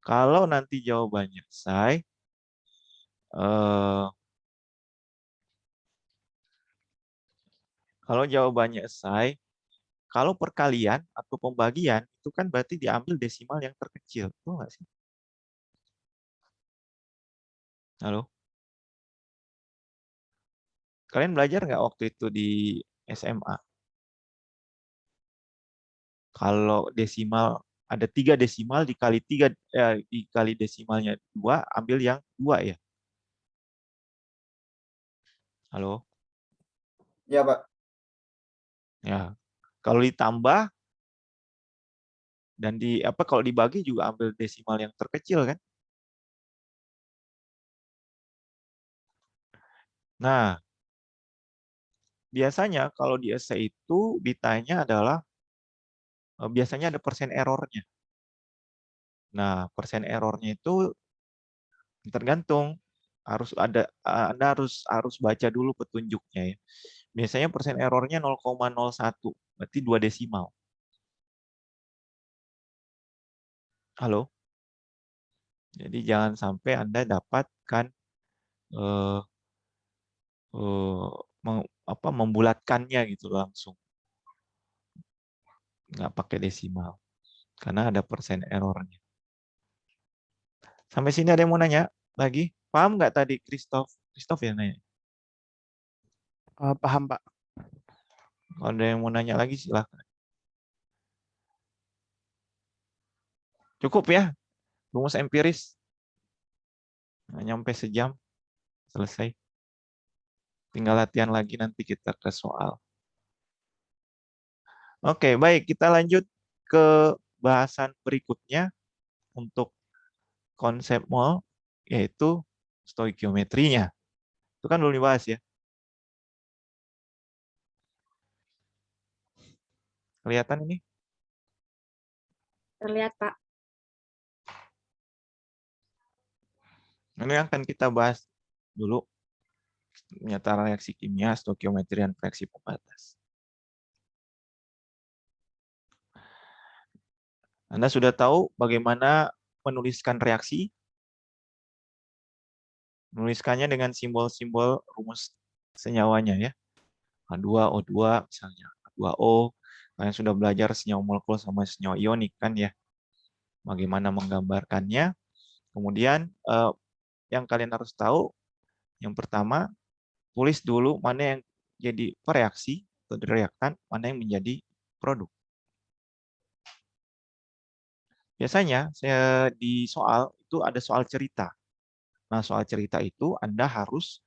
[SPEAKER 1] Kalau nanti jawabannya say, kalau jawabannya say, kalau perkalian atau pembagian itu kan berarti diambil desimal yang terkecil, betul nggak sih? Halo? Kalian belajar nggak waktu itu di SMA? Kalau desimal ada 3 desimal dikali desimalnya 2, ambil yang 2 ya. Halo?
[SPEAKER 4] Ya, Pak.
[SPEAKER 1] Ya, kalau ditambah dan kalau dibagi juga ambil desimal yang terkecil kan. Nah, biasanya kalau di essay itu ditanya adalah biasanya ada persen errornya. Nah, persen errornya itu tergantung, Anda harus baca dulu petunjuknya ya. Biasanya persen errornya 0,01, berarti 2 desimal. Halo? Jadi jangan sampai Anda dapatkan membulatkannya gitu langsung. Nggak pakai desimal. Karena ada persen errornya. Sampai sini ada yang mau nanya lagi? Paham nggak tadi Christoph? Christoph ya nanya?
[SPEAKER 5] Paham, Pak.
[SPEAKER 1] Kalau ada yang mau nanya lagi silahkan. Cukup ya? Rumus empiris. Nggak nyampe sejam. Selesai. Tinggal latihan lagi nanti kita ke soal. Oke, baik. Kita lanjut ke bahasan berikutnya untuk konsep mol, yaitu stoikiometrinya. Itu kan belum dibahas ya. Kelihatan ini?
[SPEAKER 2] Terlihat, Pak.
[SPEAKER 1] Ini akan kita bahas dulu. Penyataan reaksi kimia, stoikiometri, dan reaksi pembatas. Anda sudah tahu bagaimana menuliskan reaksi? Menuliskannya dengan simbol-simbol rumus senyawanya ya. H2O2 misalnya. H2O. Kalian sudah belajar senyawa molekul sama senyawa ionik kan ya. Bagaimana menggambarkannya. Kemudian yang kalian harus tahu, yang pertama, tulis dulu mana yang jadi reaksi atau reaktan, mana yang menjadi produk. Biasanya di soal itu ada soal cerita. Nah, soal cerita itu Anda harus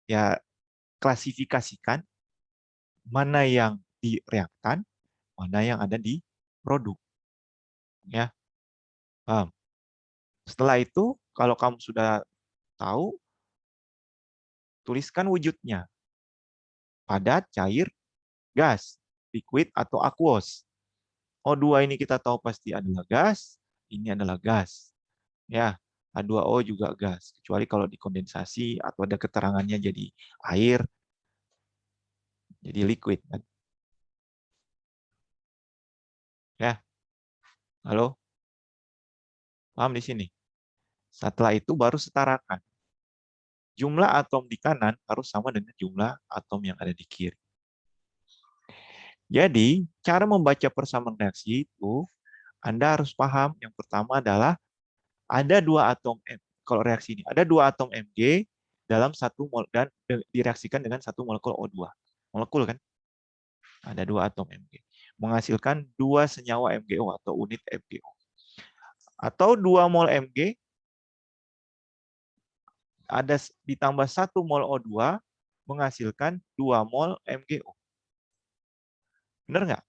[SPEAKER 1] ya klasifikasikan mana yang di reaktan, mana yang ada di produk. Ya, paham? Setelah itu, kalau kamu sudah tahu, tuliskan wujudnya. Padat, cair, gas, liquid, atau aqueous. O2 ini kita tahu pasti adalah gas, ini adalah gas. Ya, H2O juga gas, kecuali kalau dikondensasi atau ada keterangannya jadi air, jadi liquid. Ya, halo? Paham di sini? Setelah itu baru setarakan. Jumlah atom di kanan harus sama dengan jumlah atom yang ada di kiri. Jadi, cara membaca persamaan reaksi itu, Anda harus paham yang pertama adalah ada dua atom kalau reaksi ini ada dua atom Mg dalam satu mol dan direaksikan dengan satu molekul O2. Molekul kan? Ada dua atom Mg menghasilkan dua senyawa MgO atau unit MgO. Atau 2 mol Mg ada ditambah 1 mol O2 menghasilkan 2 mol MgO. Benar nggak?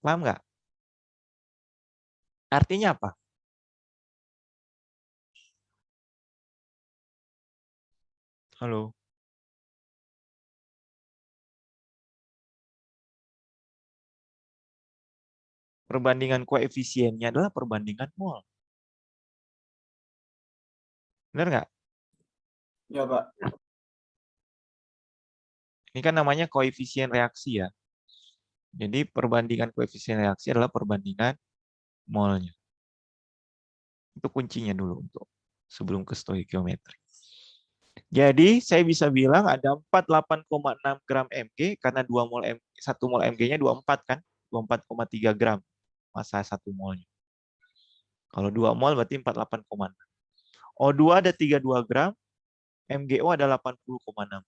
[SPEAKER 1] Paham nggak? Artinya apa? Halo. Perbandingan koefisiennya adalah perbandingan mol. Benar nggak?
[SPEAKER 4] Ya, Pak.
[SPEAKER 1] Ini kan namanya koefisien reaksi ya. Jadi perbandingan koefisien reaksi adalah perbandingan molnya. Itu kuncinya dulu untuk sebelum ke stoikiometri. Jadi saya bisa bilang ada 48,6 gram Mg karena 1 mol Mg-nya 24 kan? 24,3 gram massa 1 molnya. Kalau 2 mol berarti 48,6. O2 ada 32 gram, MgO ada 80,6.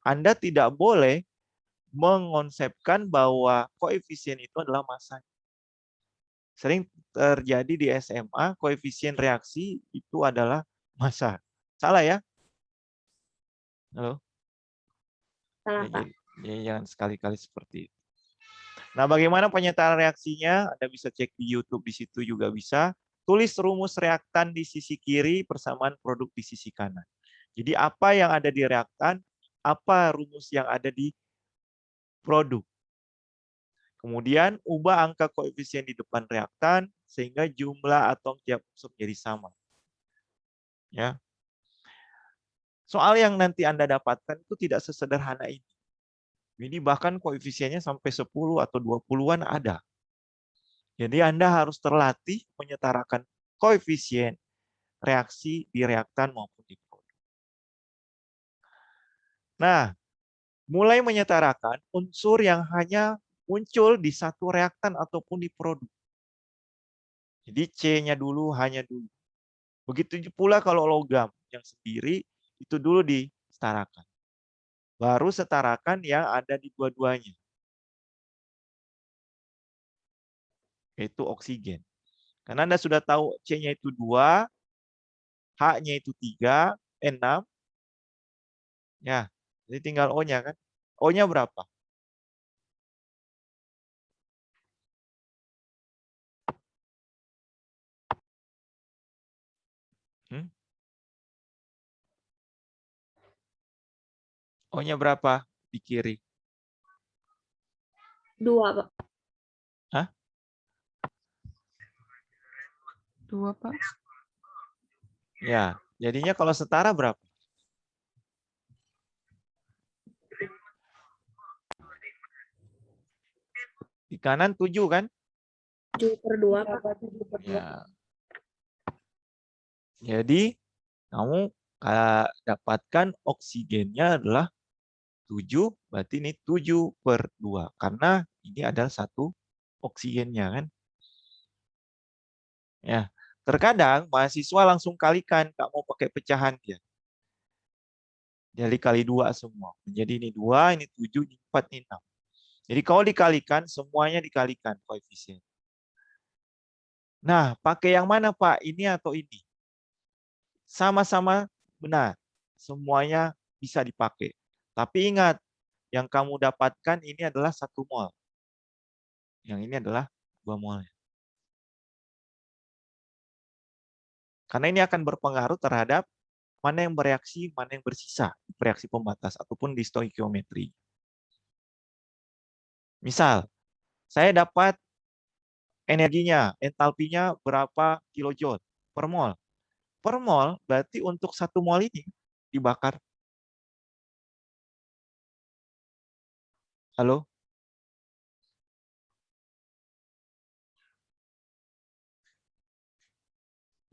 [SPEAKER 1] Anda tidak boleh mengonsepkan bahwa koefisien itu adalah massa. Sering terjadi di SMA, koefisien reaksi itu adalah Masa? Salah ya? Halo?
[SPEAKER 2] Salah,
[SPEAKER 1] Ya,
[SPEAKER 2] Pak.
[SPEAKER 1] jadi jangan sekali-kali seperti itu. Nah, bagaimana penyataan reaksinya? Anda bisa cek di YouTube, di situ juga bisa. Tulis rumus reaktan di sisi kiri, persamaan produk di sisi kanan. Jadi apa yang ada di reaktan, apa rumus yang ada di produk. Kemudian ubah angka koefisien di depan reaktan sehingga jumlah atom tiap unsur jadi sama. Ya. Soal yang nanti Anda dapatkan itu tidak sesederhana ini. Ini bahkan koefisiennya sampai 10 atau 20-an ada. Jadi Anda harus terlatih menyetarakan koefisien reaksi di reaktan maupun di produk. Nah, mulai menyetarakan unsur yang hanya muncul di satu reaktan ataupun di produk. Jadi C-nya dulu, hanya dulu. Begitu pula kalau logam yang sendiri, itu dulu disetarakan. Baru setarakan yang ada di dua-duanya. Yaitu oksigen. Karena Anda sudah tahu C-nya itu 2, H-nya itu 3, 6. Ya, jadi tinggal O-nya kan. O-nya berapa? O-nya berapa di kiri?
[SPEAKER 2] 2, Pak.
[SPEAKER 1] Hah?
[SPEAKER 7] 2, Pak.
[SPEAKER 1] Ya, jadinya kalau setara berapa? Di kanan 7 kan?
[SPEAKER 2] 7/2, Pak.
[SPEAKER 1] Ya. Jadi kamu dapatkan oksigennya adalah 7, berarti ini 7/2. Karena ini adalah satu oksigennya kan. Ya. Terkadang mahasiswa langsung kalikan, nggak mau pakai pecahan dia. Jadi kali 2 semua. Jadi ini 2, ini 7, ini 4, ini 6. Jadi kalau dikalikan, semuanya dikalikan koefisien. Nah, pakai yang mana Pak? Ini atau ini? Sama-sama benar. Semuanya bisa dipakai. Tapi ingat, yang kamu dapatkan ini adalah 1 mol. Yang ini adalah 2 mol. Karena ini akan berpengaruh terhadap mana yang bereaksi, mana yang bersisa di reaksi pembatas ataupun di stoikiometri. Misal, saya dapat energinya, entalpinya berapa kilojoule per mol. Per mol berarti untuk 1 mol ini dibakar. Halo?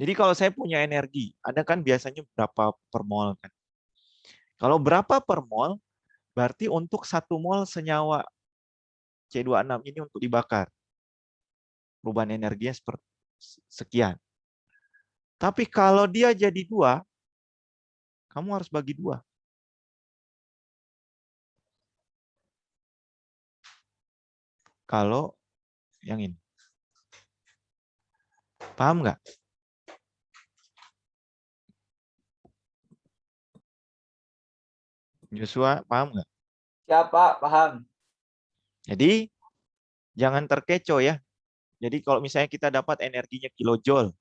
[SPEAKER 1] Jadi kalau saya punya energi, Anda kan biasanya berapa per mol kan? Kalau berapa per mol, berarti untuk 1 mol senyawa C26 ini untuk dibakar. Perubahan energinya seperti sekian. Tapi kalau dia jadi 2, kamu harus bagi 2. Kalau yang ini. Paham nggak? Joshua, paham nggak?
[SPEAKER 4] Siapa? Paham.
[SPEAKER 1] Jadi, jangan terkecoh ya. Jadi kalau misalnya kita dapat energinya kilojoule,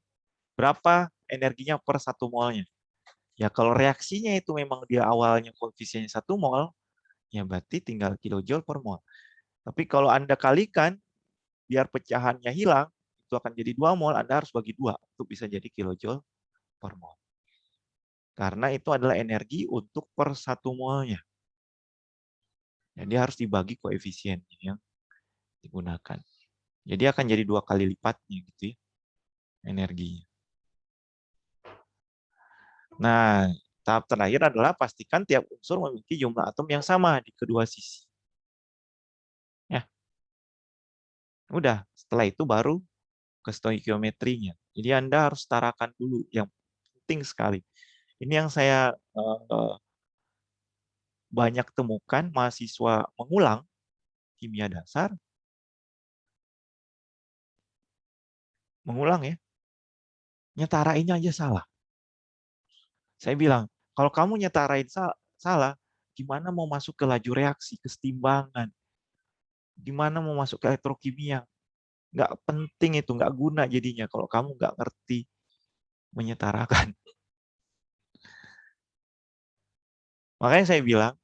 [SPEAKER 1] berapa energinya per 1 molnya? Ya kalau reaksinya itu memang dia awalnya koefisiennya 1 mol, ya berarti tinggal kilojoule per mol. Tapi kalau Anda kalikan, biar pecahannya hilang, itu akan jadi 2 mol, Anda harus bagi 2 untuk bisa jadi kilojoule per mol. Karena itu adalah energi untuk per 1 molnya. Jadi harus dibagi koefisiennya yang digunakan. Jadi akan jadi 2 kali lipatnya gitu ya, energinya. Nah, tahap terakhir adalah pastikan tiap unsur memiliki jumlah atom yang sama di kedua sisi. Ya. Udah, setelah itu baru ke stoikiometrinya. Jadi Anda harus setarakan dulu, yang penting sekali. Ini yang saya banyak temukan mahasiswa mengulang kimia dasar, mengulang ya, nyetarainnya aja salah. Saya bilang, kalau kamu nyetarain salah, gimana mau masuk ke laju reaksi, kesetimbangan, gimana mau masuk ke elektrokimia? Nggak penting itu, nggak guna jadinya kalau kamu nggak ngerti menyetarakan. Makanya saya bilang,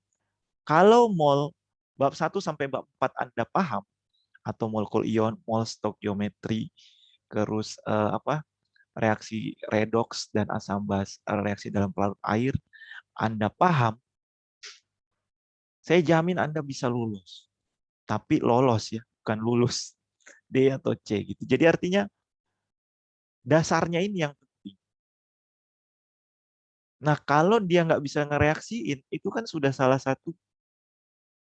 [SPEAKER 1] kalau mol bab 1 sampai bab 4 Anda paham, atau molekul ion, mol stoikiometri, terus reaksi redoks dan asam basa, reaksi dalam pelarut air, Anda paham, saya jamin Anda bisa lulus. Tapi lolos ya, bukan lulus. D atau C gitu. Jadi artinya dasarnya ini yang penting. Nah, kalau dia nggak bisa ngereaksiin, itu kan sudah salah satu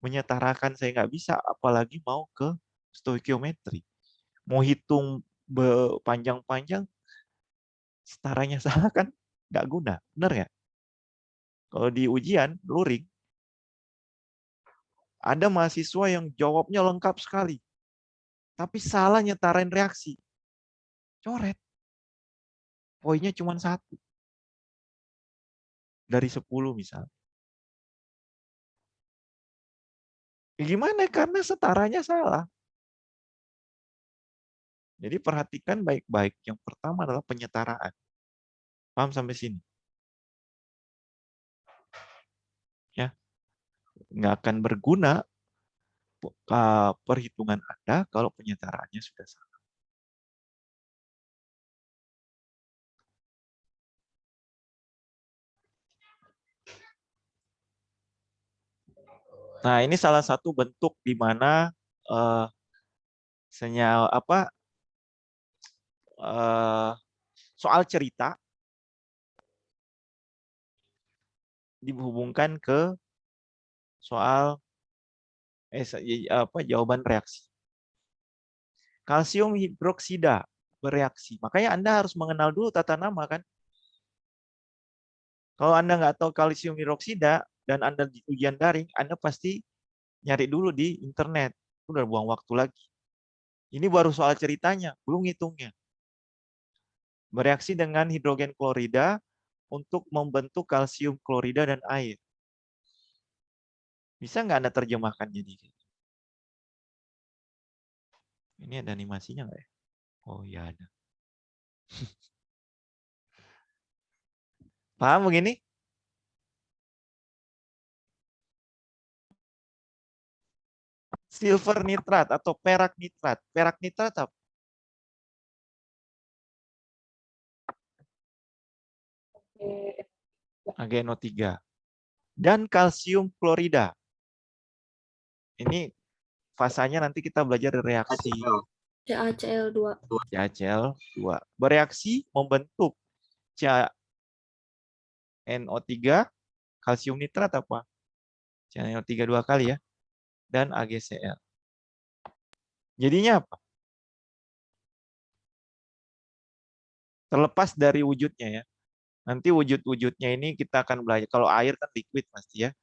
[SPEAKER 1] menyetarakan saya nggak bisa, apalagi mau ke stoikiometri. Mau hitung panjang-panjang, setaranya salah kan nggak guna. Benar nggak? Kalau di ujian, luring, ada mahasiswa yang jawabnya lengkap sekali, tapi salah nyetarain reaksi. Coret. Poinnya cuma 1 dari 10 misalnya. Ya gimana? Karena setaranya salah. Jadi perhatikan baik-baik. Yang pertama adalah penyetaraan. Paham sampai sini? Ya, nggak akan berguna perhitungan Anda kalau penyetaraannya sudah salah. Nah, ini salah satu bentuk di mana soal cerita dihubungkan ke soal jawaban reaksi. Kalsium hidroksida bereaksi. Makanya Anda harus mengenal dulu tata nama kan. Kalau Anda nggak tahu kalsium hidroksida dan Anda di ujian daring, Anda pasti nyari dulu di internet. Udah buang waktu lagi. Ini baru soal ceritanya, belum ngitungnya. Bereaksi dengan hidrogen klorida untuk membentuk kalsium klorida dan air. Bisa nggak Anda terjemahkan jadi? Ini ada animasinya nggak ya? Oh iya ada. Paham begini? Silver nitrat atau perak nitrat. Perak nitrat apa? AgNO3. Dan kalsium klorida. Ini fasanya nanti kita belajar reaksi
[SPEAKER 2] CaCl2.
[SPEAKER 1] CaCl2. Bereaksi membentuk CaNO3, kalsium nitrat apa? CaNO3 2 kali ya. Dan AgCl. Jadinya apa? Terlepas dari wujudnya ya. Nanti wujud-wujudnya ini kita akan belajar. Kalau air kan liquid pasti ya.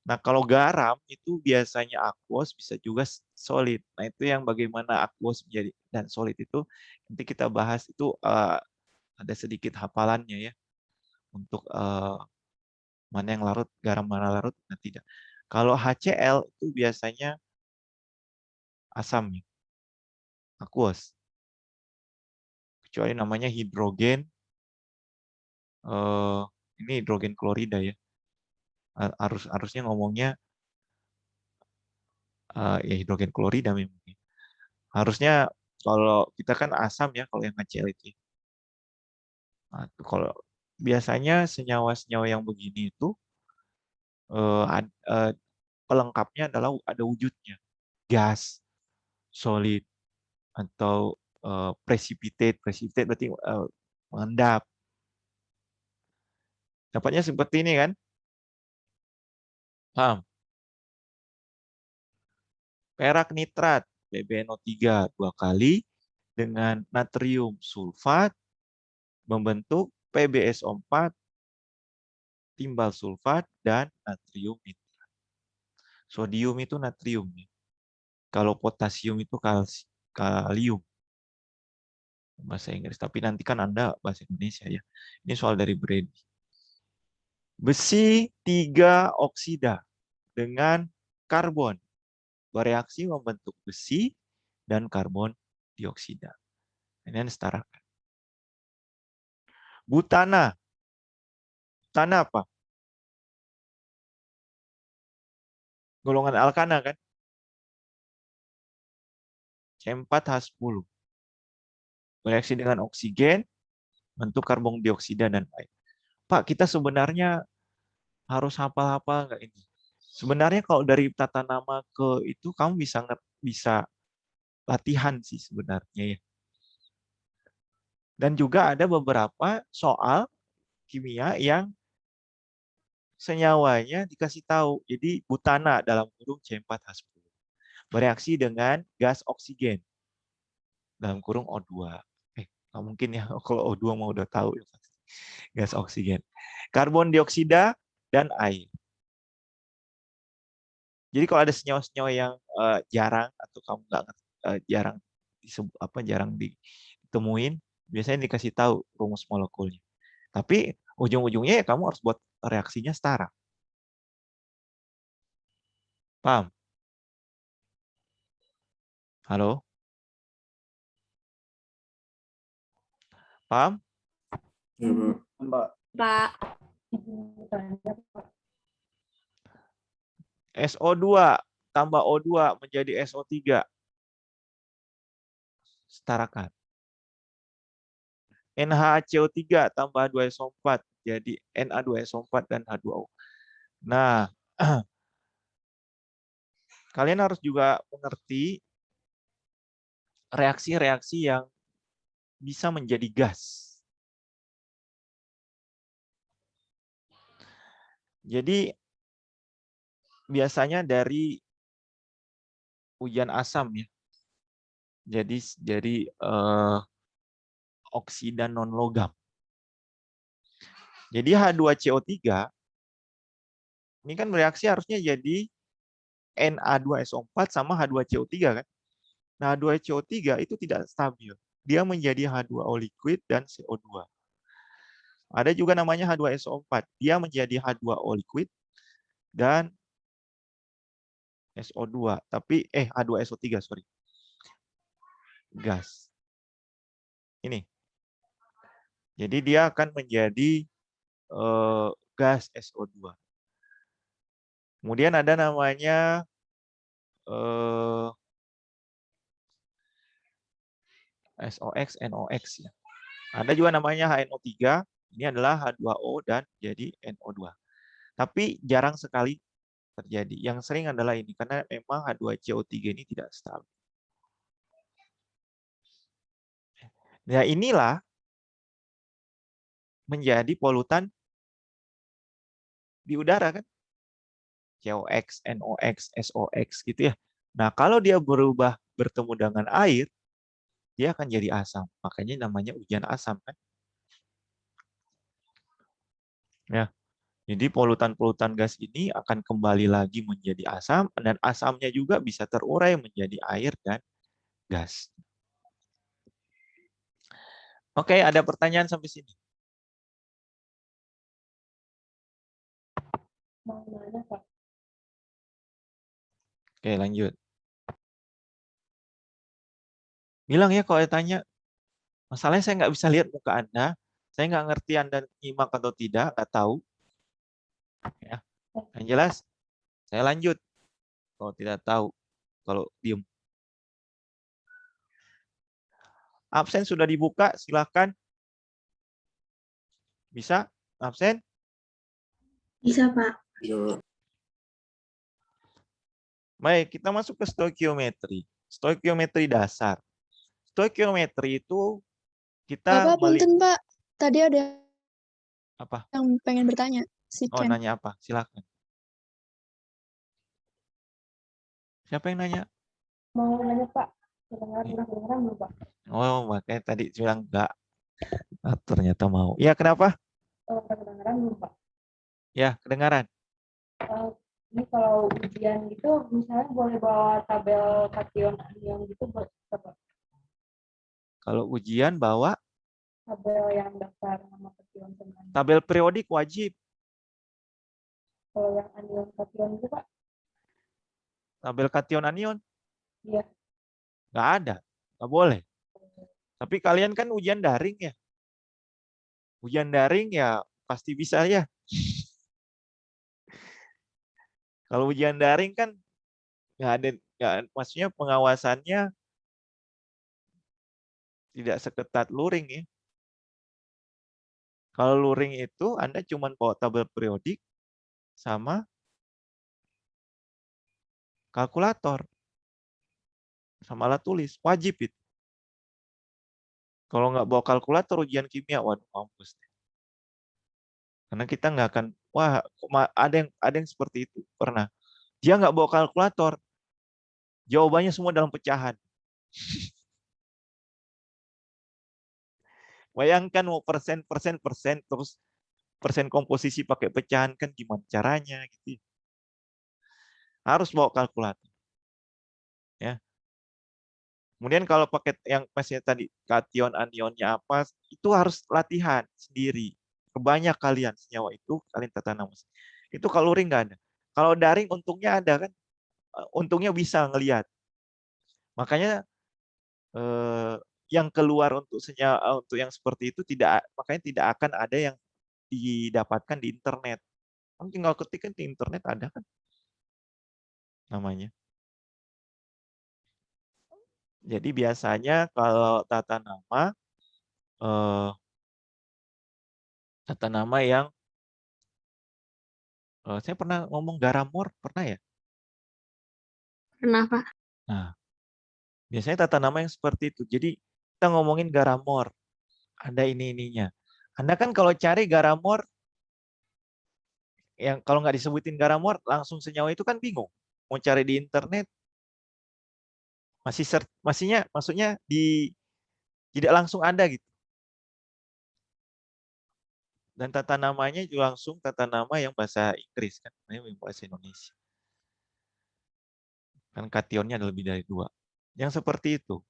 [SPEAKER 1] Nah, kalau garam itu biasanya aqueous, bisa juga solid. Nah, itu yang bagaimana aqueous menjadi dan solid itu nanti kita bahas itu ada sedikit hafalannya ya. Untuk mana yang larut, garam mana larut, nah tidak. Kalau HCl itu biasanya asam ya. Aqueous. Kecuali namanya hidrogen ini hidrogen klorida ya. Harusnya ngomongnya ya hidrogen klorida memang. Harusnya kalau kita kan asam ya kalau yang HCl itu. Nah, kalau biasanya senyawa-senyawa yang begini itu pelengkapnya adalah ada wujudnya. Gas, solid, atau precipitate. Precipitate berarti mengendap. Dapatnya seperti ini kan? Paham? Perak nitrat, PbNO3 2 kali dengan natrium sulfat membentuk PbSO4 timbal sulfat dan natrium nitrat. Sodium itu natrium. Kalau potasium itu kalium. Bahasa Inggris. Tapi nanti kan Anda bahasa Indonesia ya. Ini soal dari Brady. Besi 3 oksida dengan karbon bereaksi membentuk besi dan karbon dioksida. Ini setarakan. Butana. Butana apa? Golongan alkana kan? C4H10. Bereaksi dengan oksigen, bentuk karbon dioksida dan air. Pak, kita sebenarnya harus hafal-hafal nggak ini? Sebenarnya kalau dari tata nama ke itu kamu bisa latihan sih sebenarnya ya. Dan juga ada beberapa soal kimia yang senyawanya dikasih tahu. Jadi butana dalam kurung C4H10 bereaksi dengan gas oksigen dalam kurung O2. Nggak mungkin ya kalau O2 mau udah tahu ya. Gas oksigen. Karbon dioksida dan air. Jadi kalau ada senyawa-senyawa yang jarang atau kamu nggak jarang ditemuin, biasanya dikasih tahu rumus molekulnya. Tapi ujung-ujungnya ya kamu harus buat reaksinya setara. Paham? Halo? Paham?
[SPEAKER 4] Ya, Mbak.
[SPEAKER 2] Pak.
[SPEAKER 1] SO2 tambah O2 menjadi SO3. Setarakan. NaCO3 tambah H2SO4 jadi Na2SO4 dan H2O. Nah, kalian harus juga mengerti reaksi-reaksi yang bisa menjadi gas. Jadi biasanya dari ujian asam ya. Jadi oksida non logam. Jadi H2CO3 ini kan bereaksi harusnya jadi Na2SO4 sama H2CO3 kan. Nah, H2CO3 itu tidak stabil. Dia menjadi H2O liquid dan CO2. Ada juga namanya H2SO4. Dia menjadi H2O liquid dan SO2. Tapi H2SO3 sorry. Gas. Ini. Jadi dia akan menjadi gas SO2. Kemudian ada namanya SOX, NOX ya. Ada juga namanya HNO3. Ini adalah H2O dan jadi NO2. Tapi jarang sekali terjadi. Yang sering adalah ini karena memang H2CO3 ini tidak stabil. Nah, inilah menjadi polutan di udara kan. COX, NOX, SOX gitu ya. Nah, kalau dia berubah bertemu dengan air, dia akan jadi asam. Makanya namanya ujian asam kan. Ya. Jadi polutan-polutan gas ini akan kembali lagi menjadi asam dan asamnya juga bisa terurai menjadi air dan gas. Oke, ada pertanyaan sampai sini?
[SPEAKER 6] Mau nanya, Pak.
[SPEAKER 1] Oke, lanjut. Bilang ya kalau tanya. Masalahnya saya nggak bisa lihat muka Anda. Saya nggak ngerti Anda nyimak atau tidak, nggak tahu. Ya. Yang jelas, saya lanjut. Kalau tidak tahu, kalau diem. Absen sudah dibuka, silakan. Bisa? Absen?
[SPEAKER 2] Bisa, Pak.
[SPEAKER 1] Baik, kita masuk ke stoikiometri. Stoikiometri dasar. Stoikiometri itu kita
[SPEAKER 8] Bapak, punten Pak. Tadi ada
[SPEAKER 1] apa?
[SPEAKER 8] yang pengen bertanya. Si
[SPEAKER 1] Oh,
[SPEAKER 8] Ken.
[SPEAKER 1] nanya apa? Silakan. Siapa yang nanya?
[SPEAKER 6] Mau nanya, Pak. Kedengaran belum, Pak?
[SPEAKER 1] Oh, makanya tadi bilang enggak. Ah, ternyata mau. Ya, kenapa?
[SPEAKER 6] Kedengaran belum, Pak?
[SPEAKER 1] Ya, kedengaran.
[SPEAKER 6] Ini kalau ujian gitu, misalnya boleh bawa tabel kation anion gitu buat Pak?
[SPEAKER 1] Kalau ujian bawa
[SPEAKER 6] Tabel yang daftar nama kation sama anion.
[SPEAKER 1] tabel periodik wajib.
[SPEAKER 6] Kalau yang anion kation itu Pak?
[SPEAKER 1] Tabel kation anion?
[SPEAKER 6] Iya.
[SPEAKER 1] Nggak ada, nggak boleh. Tapi kalian kan ujian daring ya. Ujian daring ya pasti bisa ya. Kalau ujian daring kan nggak ada, maksudnya pengawasannya tidak seketat luring ya. Kalau luring itu Anda cuma bawa tabel periodik sama kalkulator sama alat tulis, wajib itu. Kalau nggak bawa kalkulator ujian kimia, waduh mampus. Karena kita nggak akan, wah ada yang seperti itu pernah. Dia nggak bawa kalkulator, jawabannya semua dalam pecahan. Bayangkan mau persen, terus persen komposisi pakai pecahan kan gimana caranya gitu. Harus bawa kalkulator. Ya. Kemudian kalau pakai yang pasnya tadi kation anionnya apa, itu harus latihan sendiri. Kebanyak kalian senyawa itu kalian tata nama. Itu kalau luring nggak ada. Kalau daring untungnya ada kan, untungnya bisa ngelihat. Makanya yang keluar untuk senyawa untuk yang seperti itu makanya tidak akan ada yang didapatkan di internet. Kamu tinggal ketik kan di internet ada kan namanya. Jadi biasanya kalau tata nama yang saya pernah ngomong Garamor, pernah ya?
[SPEAKER 2] Pernah, Pak.
[SPEAKER 1] Nah, biasanya tata nama yang seperti itu. Jadi kita ngomongin Garamor, ada ininya. Anda kan kalau cari Garamor, yang kalau nggak disebutin Garamor, langsung senyawa itu kan bingung. Mau cari di internet, maksudnya tidak langsung ada gitu. Dan tata namanya juga langsung tata nama yang bahasa Inggris kan, bahasa Indonesia. Kan kationnya ada lebih dari 2. Yang seperti itu.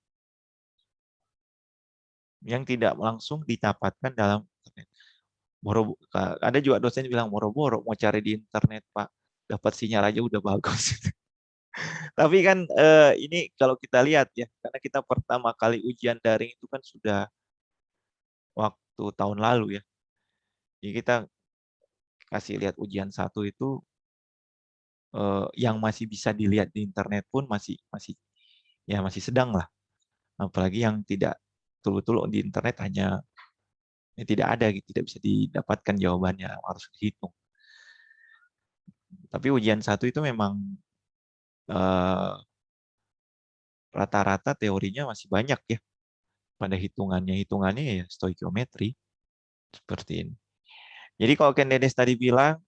[SPEAKER 1] Yang tidak langsung didapatkan dalam internet. Ada juga dosen bilang, boro-boro mau cari di internet, Pak. Dapat sinyal aja udah bagus. Tapi kan ini kalau kita lihat ya, karena kita pertama kali ujian daring itu kan sudah waktu tahun lalu ya. Jadi kita kasih lihat ujian 1 itu yang masih bisa dilihat di internet pun masih sedang lah. Apalagi yang tidak betul-betul di internet hanya tidak ada gitu, tidak bisa didapatkan jawabannya, harus dihitung. Tapi ujian 1 itu memang rata-rata teorinya masih banyak ya. Pada hitungannya ya stoikiometri seperti ini. Jadi kalau Ken Dedes tadi bilang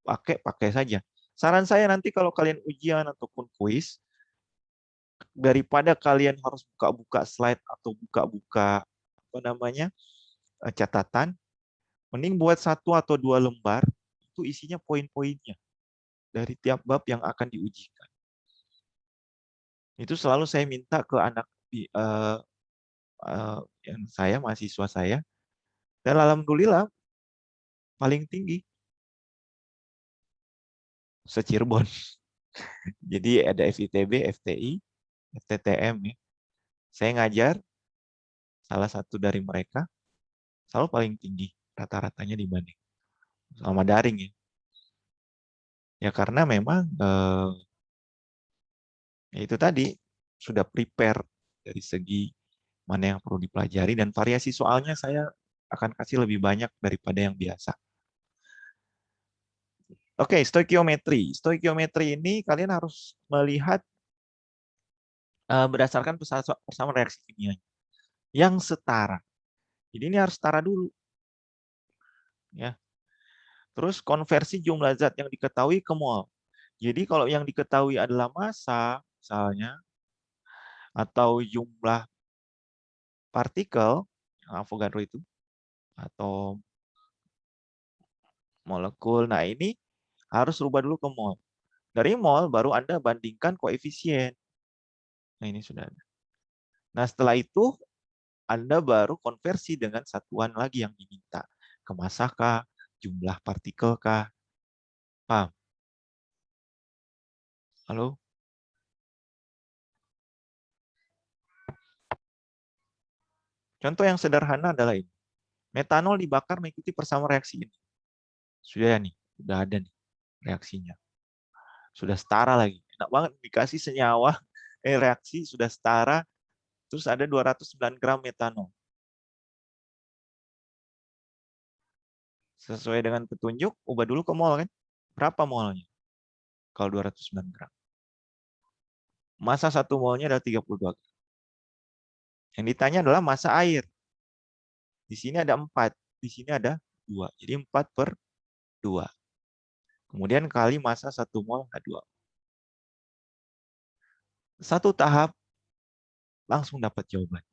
[SPEAKER 1] pakai saja. Saran saya nanti kalau kalian ujian ataupun kuis, daripada kalian harus buka-buka slide atau buka-buka catatan, mending buat 1 atau 2 lembar itu isinya poin-poinnya dari tiap bab yang akan diujikan. Itu selalu saya minta ke anak yang mahasiswa saya, dan alhamdulillah paling tinggi se-Cirebon. Jadi ada FITB, FTI, FTTM ya. Saya ngajar salah satu dari mereka selalu paling tinggi rata-ratanya dibanding sama daring ya. Ya karena memang ya itu tadi sudah prepare dari segi mana yang perlu dipelajari, dan variasi soalnya saya akan kasih lebih banyak daripada yang biasa. Oke, stoikiometri. Stoikiometri ini kalian harus melihat berdasarkan persamaan reaksi kimia yang setara. Jadi ini harus setara dulu. Ya. Terus konversi jumlah zat yang diketahui ke mol. Jadi kalau yang diketahui adalah massa, misalnya, atau jumlah partikel, yang Avogadro itu, atau molekul. Nah, ini harus rubah dulu ke mol. Dari mol baru Anda bandingkan koefisien. Nah, ini sudah ada. Nah, setelah itu Anda baru konversi dengan satuan lagi yang diminta. Ke massa kah, jumlah partikel kah? Paham? Halo? Contoh yang sederhana adalah ini. Metanol dibakar mengikuti persamaan reaksi ini. Sudah nih, sudah ada nih reaksinya. Sudah setara lagi. Enak banget dikasih senyawa, reaksi sudah setara, terus ada 209 gram metanol. Sesuai dengan petunjuk, ubah dulu ke mol kan. Berapa molnya? Kalau 209 gram. Massa 1 molnya adalah 32 gram. Yang ditanya adalah massa air. Di sini ada 4, di sini ada 2. Jadi 4/2. Kemudian kali massa 1 mol H2. Satu tahap langsung dapat jawaban.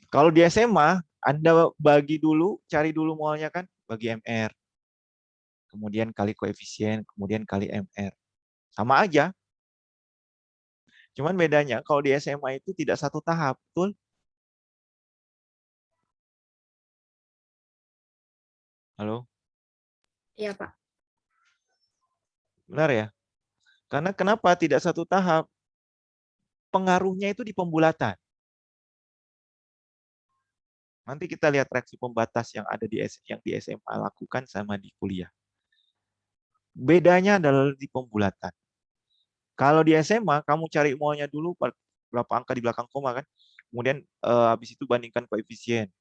[SPEAKER 1] Kalau di SMA, Anda bagi dulu, cari dulu molnya kan, bagi MR. Kemudian kali koefisien, kemudian kali MR. Sama aja. Cuman bedanya kalau di SMA itu tidak satu tahap, betul? Halo?
[SPEAKER 2] Iya, Pak.
[SPEAKER 1] Benar ya? Karena kenapa tidak satu tahap? Pengaruhnya itu di pembulatan. Nanti kita lihat reaksi pembatas yang ada di SMA lakukan sama di kuliah. Bedanya adalah di pembulatan. Kalau di SMA kamu cari molnya dulu berapa angka di belakang koma kan. Kemudian habis itu bandingkan koefisien.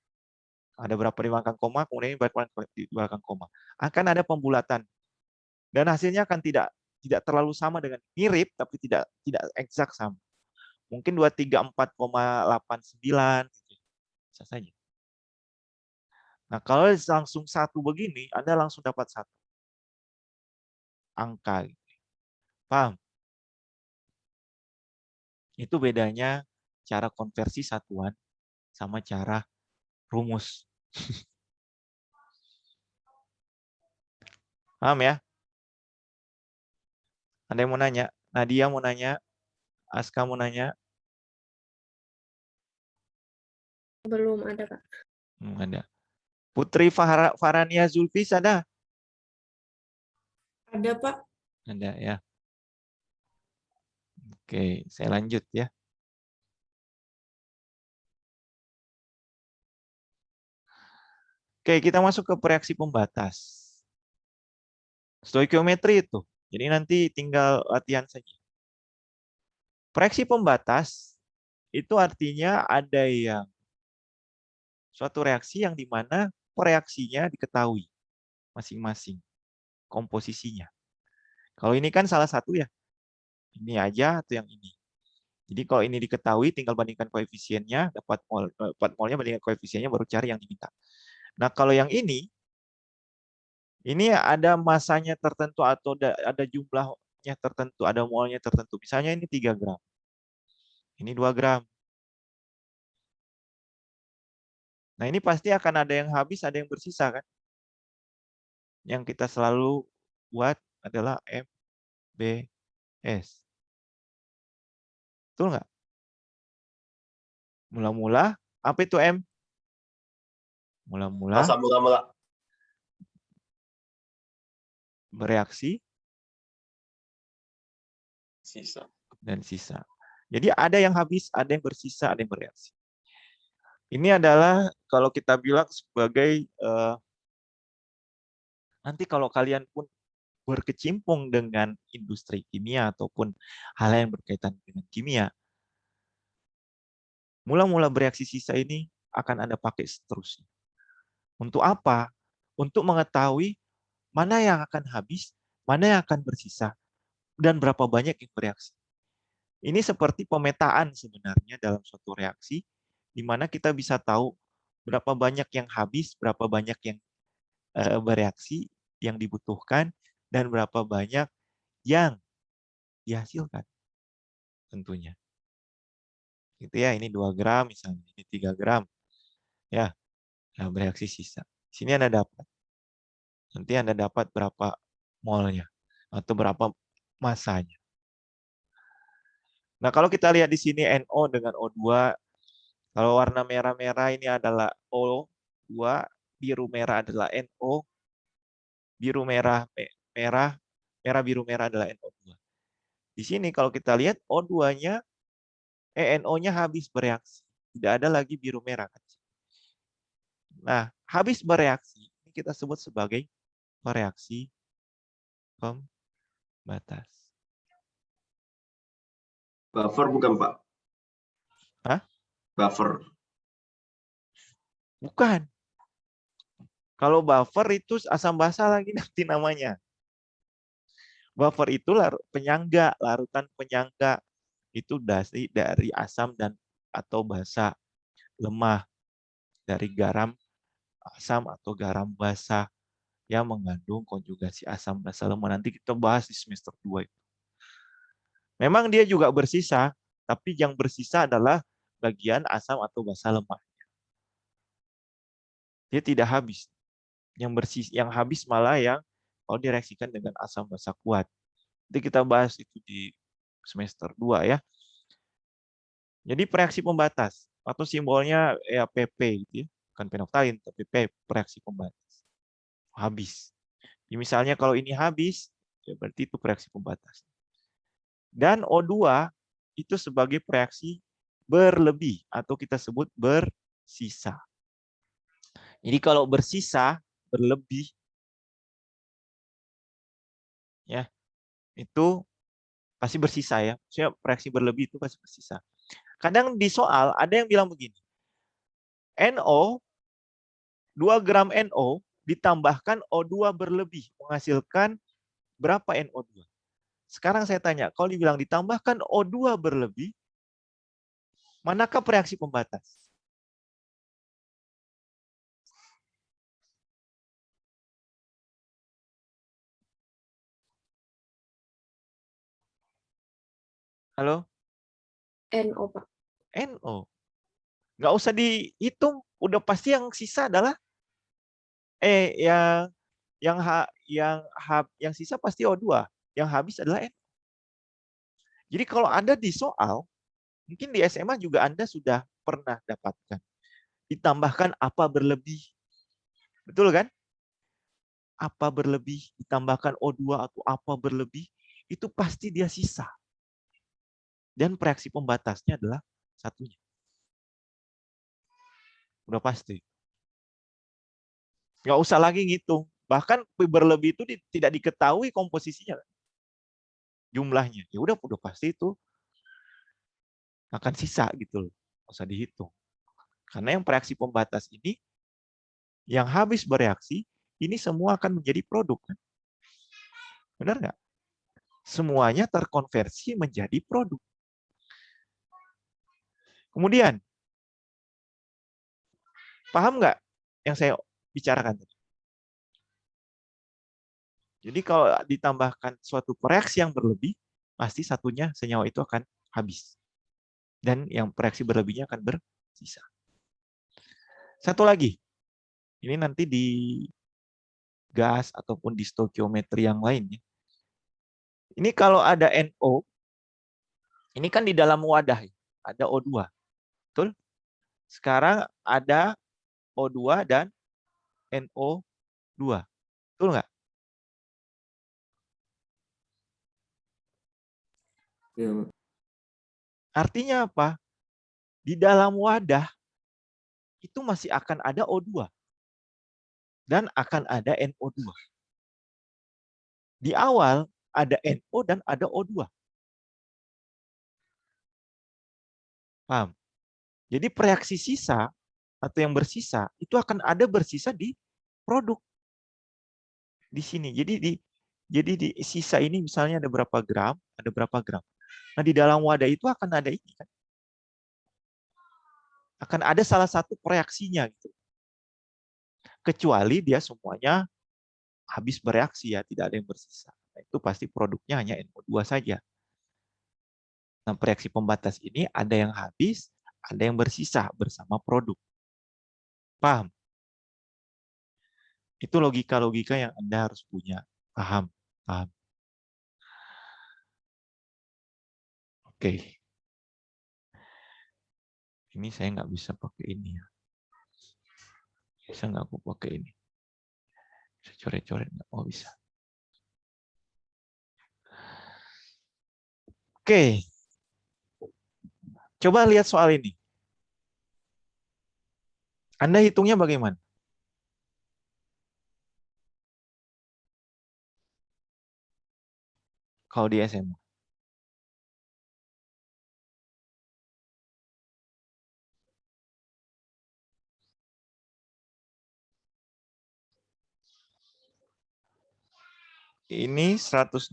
[SPEAKER 1] Ada berapa di belakang koma, kemudian berapa di belakang koma. Akan ada pembulatan. Dan hasilnya akan tidak terlalu sama dengan mirip tapi tidak eksak sama. Mungkin 234,89 gitu. Bisa saja. Nah, kalau langsung satu begini, Anda langsung dapat satu angka. Paham? Itu bedanya cara konversi satuan sama cara rumus. Paham ya? Ada yang mau nanya? Nadia mau nanya? Aska mau nanya?
[SPEAKER 2] Belum ada, Pak.
[SPEAKER 1] Ada. Putri Farania Zulfis ada?
[SPEAKER 6] Ada, Pak.
[SPEAKER 1] Ada ya. Oke, saya lanjut ya. Oke, kita masuk ke reaksi pembatas. Stoikiometri itu. Jadi nanti tinggal latihan saja. Reaksi pembatas itu artinya ada yang suatu reaksi yang dimana reaksinya diketahui masing-masing komposisinya. Kalau ini kan salah satu ya. Ini aja atau yang ini. Jadi kalau ini diketahui tinggal bandingkan koefisiennya, dapat molnya bandingkan koefisiennya baru cari yang diminta. Nah, kalau yang ini ada masanya tertentu atau ada jumlahnya tertentu, ada molnya tertentu. Misalnya ini 3 gram. Ini 2 gram. Nah, ini pasti akan ada yang habis, ada yang bersisa kan? Yang kita selalu buat adalah MBS. Betul nggak? Mula-mula, apa itu M? Mula-mula
[SPEAKER 3] Masa mula-mula.
[SPEAKER 1] bereaksi
[SPEAKER 3] Sisa.
[SPEAKER 1] dan sisa. Jadi ada yang habis, ada yang bersisa, ada yang bereaksi. Ini adalah kalau kita bilang sebagai nanti kalau kalian pun berkecimpung dengan industri kimia ataupun hal yang berkaitan dengan kimia, mula-mula bereaksi sisa ini akan Anda pakai seterusnya. Untuk apa? Untuk mengetahui mana yang akan habis, mana yang akan bersisa, dan berapa banyak yang bereaksi. Ini seperti pemetaan sebenarnya dalam suatu reaksi, di mana kita bisa tahu berapa banyak yang habis, berapa banyak yang bereaksi, yang dibutuhkan, dan berapa banyak yang dihasilkan tentunya. Gitu ya, ini 2 gram misalnya, ini 3 gram. Ya, nah, bereaksi sisa. Sini Anda dapat. Nanti Anda dapat berapa molnya atau berapa masanya. Nah, kalau kita lihat di sini NO dengan O2, kalau warna merah-merah ini adalah O2 biru merah adalah NO, biru merah merah, merah biru merah adalah NO2. Di sini kalau kita lihat O2-nya NO-nya habis bereaksi. Tidak ada lagi biru merah kan. Nah, habis bereaksi ini kita sebut sebagai reaksi pembatas.
[SPEAKER 9] Buffer bukan, Pak?
[SPEAKER 1] Hah?
[SPEAKER 9] Buffer.
[SPEAKER 1] Bukan. Kalau buffer itu asam basa lagi nanti namanya. Buffer itu penyangga, larutan penyangga. Itu dari asam dan atau basa lemah. Dari garam asam atau garam basa yang mengandung konjugasi asam basa lemah. Nanti kita bahas di semester 2 itu. Memang dia juga bersisa, tapi yang bersisa adalah bagian asam atau basa lemah. Dia tidak habis. Yang habis malah yang kalau direaksikan dengan asam basa kuat. Nanti kita bahas itu di semester 2 ya. Jadi reaksi pembatas atau simbolnya ya PP gitu ya. Bukan fenolftalin tapi P, reaksi pembatas. Habis. Ya, misalnya kalau ini habis, ya berarti itu reaksi pembatas. Dan O2 itu sebagai reaksi berlebih atau kita sebut bersisa. Jadi kalau bersisa, berlebih, ya itu pasti bersisa ya. Maksudnya reaksi berlebih itu pasti bersisa. Kadang di soal ada yang bilang begini, NO, 2 gram NO ditambahkan O2 berlebih, menghasilkan berapa NO2? Sekarang saya tanya, kalau dibilang ditambahkan O2 berlebih, manakah reaksi pembatas? Halo?
[SPEAKER 2] NO, Pak.
[SPEAKER 1] NO. Nggak usah dihitung, udah pasti yang sisa adalah yang sisa pasti O2, yang habis adalah NO. Jadi kalau Anda di soal, mungkin di SMA juga Anda sudah pernah dapatkan. Ditambahkan apa berlebih. Betul kan? Apa berlebih, ditambahkan O2 atau apa berlebih, itu pasti dia sisa. Dan reaksi pembatasnya adalah satunya. Udah pasti. Nggak usah lagi ngitung. Bahkan berlebih itu tidak diketahui komposisinya. Jumlahnya. Ya udah pasti itu akan sisa gitu loh. Nggak usah dihitung. Karena yang reaksi pembatas ini, yang habis bereaksi, ini semua akan menjadi produk. Benar nggak? Semuanya terkonversi menjadi produk. Kemudian, paham nggak yang saya bicarakan tadi? Jadi kalau ditambahkan suatu reaksi yang berlebih, pasti satunya senyawa itu akan habis. Dan yang reaksi berlebihnya akan bersisa. Satu lagi, ini nanti di gas ataupun di stoikiometri yang lainnya. Ini kalau ada NO, ini kan di dalam wadah, ada O2. Betul? Sekarang ada O2 dan NO2. Betul nggak?
[SPEAKER 9] Ya,
[SPEAKER 1] Artinya apa? Di dalam wadah itu masih akan ada O2 dan akan ada NO2. Di awal ada NO dan ada O2. Paham? Jadi reaksi sisa atau yang bersisa itu akan ada bersisa di produk di sini. Jadi di sisa ini misalnya ada berapa gram, ada berapa gram. Nah, di dalam wadah itu akan ada ini kan. Akan ada salah satu reaksinya gitu. Kecuali dia semuanya habis bereaksi ya, tidak ada yang bersisa. Nah, itu pasti produknya hanya NO2 saja. Nah, reaksi pembatas ini ada yang habis, ada yang bersisa bersama produk. Paham? Itu logika-logika yang Anda harus punya. Paham? Paham. Oke. Ini saya nggak bisa pakai ini ya. Bisa nggak aku pakai ini? Bisa coret-coret nggak? Oh, bisa. Oke. Coba lihat soal ini. Anda hitungnya bagaimana? Kalau di SMA. Ini 124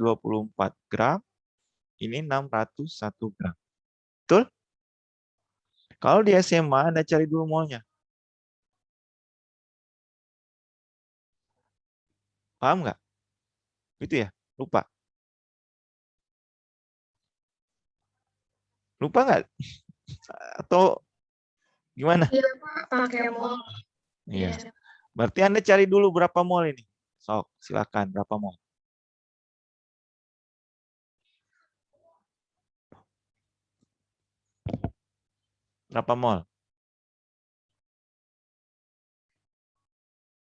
[SPEAKER 1] gram, ini 601 gram. Betul? Kalau di SMA, Anda cari dulu molnya. Paham nggak? Gitu ya? Lupa? Lupa nggak? Atau gimana?
[SPEAKER 2] Iya, Pak, pakai mol.
[SPEAKER 1] Iya. Berarti Anda cari dulu berapa mol ini. Sok, silakan. Berapa mol? Berapa mol?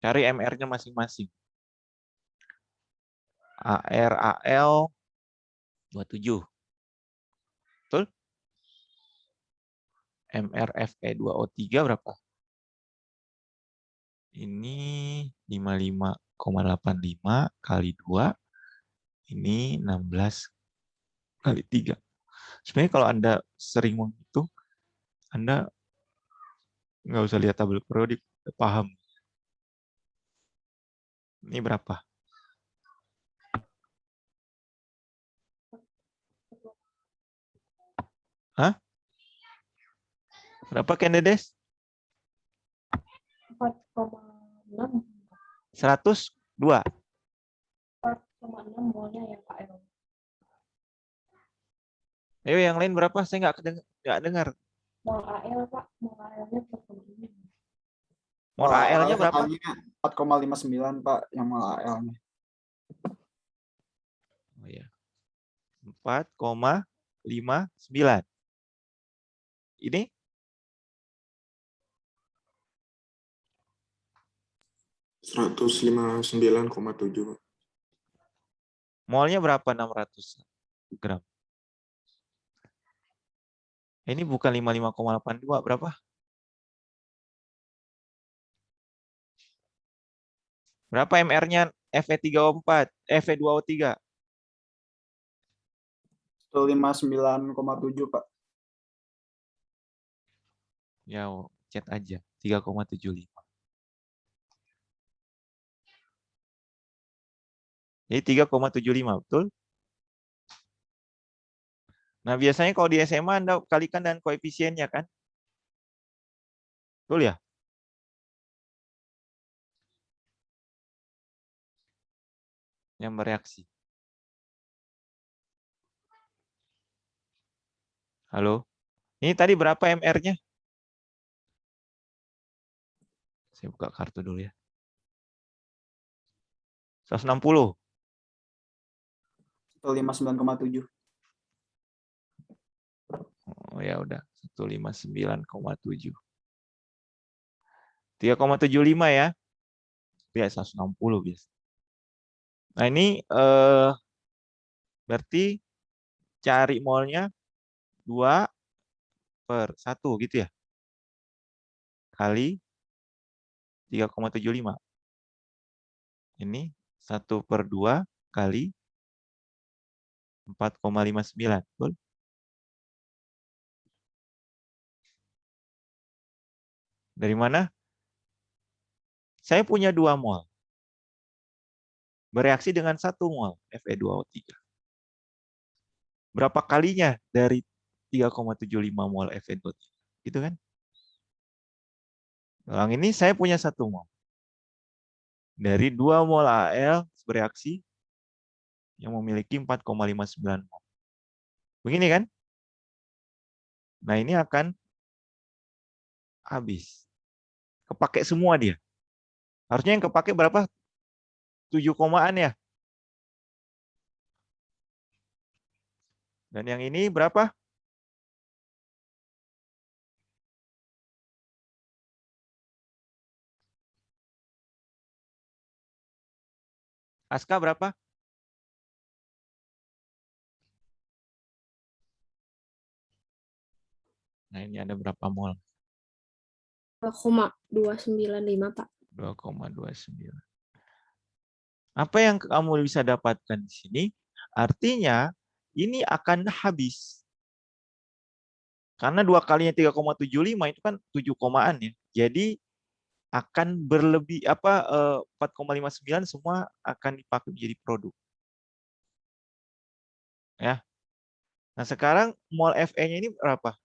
[SPEAKER 1] Cari MR-nya masing-masing. AR, AL, 27. Betul? MR, Fe, 2O3 berapa? Ini 55,85 kali 2. Ini 16 kali 3. Sebenarnya kalau Anda sering menghitung, Anda nggak usah lihat tabel periodik, paham. Ini berapa? Hah? Berapa Candidates?
[SPEAKER 6] 4,6.
[SPEAKER 1] 102.
[SPEAKER 6] 4,6 molnya ya Pak El.
[SPEAKER 1] Ayo yang lain berapa? Saya nggak dengar.
[SPEAKER 6] Mol AL Pak, mol AL-nya 4,6.
[SPEAKER 1] Mol AL-nya berapa?
[SPEAKER 4] 4,59 Pak, yang mol AL-nya.
[SPEAKER 1] Oh ya. 4,59. Ini
[SPEAKER 9] 159,7.
[SPEAKER 1] molnya berapa? 600 gram. Ini bukan 55,82, berapa? Berapa MR-nya Fe3O4, Fe2O3?
[SPEAKER 4] 159,7 Pak.
[SPEAKER 1] Ya, chat aja. 3,75. Jadi 3,75, betul? Nah, biasanya kalau di SMA Anda kalikan dengan koefisiennya kan? Betul ya? Yang bereaksi. Halo? Ini tadi berapa MR-nya? Saya buka kartu dulu ya. 160.
[SPEAKER 4] 159,7.
[SPEAKER 1] Oh ya udah, 159,7. 3,75 ya. Biasa 160 biasa. Nah, ini berarti cari molnya 2/1 gitu ya. Kali 3,75. Ini 1/2 kali 4,59. Betul? Dari mana? Saya punya 2 mol. Bereaksi dengan 1 mol Fe2O3. Berapa kalinya dari 3,75 mol Fe2O3? Gitu kan? Yang ini saya punya 1 mol. Dari 2 mol Al bereaksi yang memiliki 4,59 mol. Begini kan? Nah, ini akan habis. Kepake semua dia. Harusnya yang kepake berapa? 7 komaan ya. Dan yang ini berapa? Aska berapa? Nah, ini ada berapa mol?
[SPEAKER 2] 2,295, Pak.
[SPEAKER 1] 2,29. Apa yang kamu bisa dapatkan di sini? Artinya ini akan habis. Karena 2 kalinya 3,75 itu kan 7 komaan ya. Jadi akan berlebih 4,59 semua akan dipakai menjadi produk. Ya. Nah, sekarang mol Fe-nya ini berapa?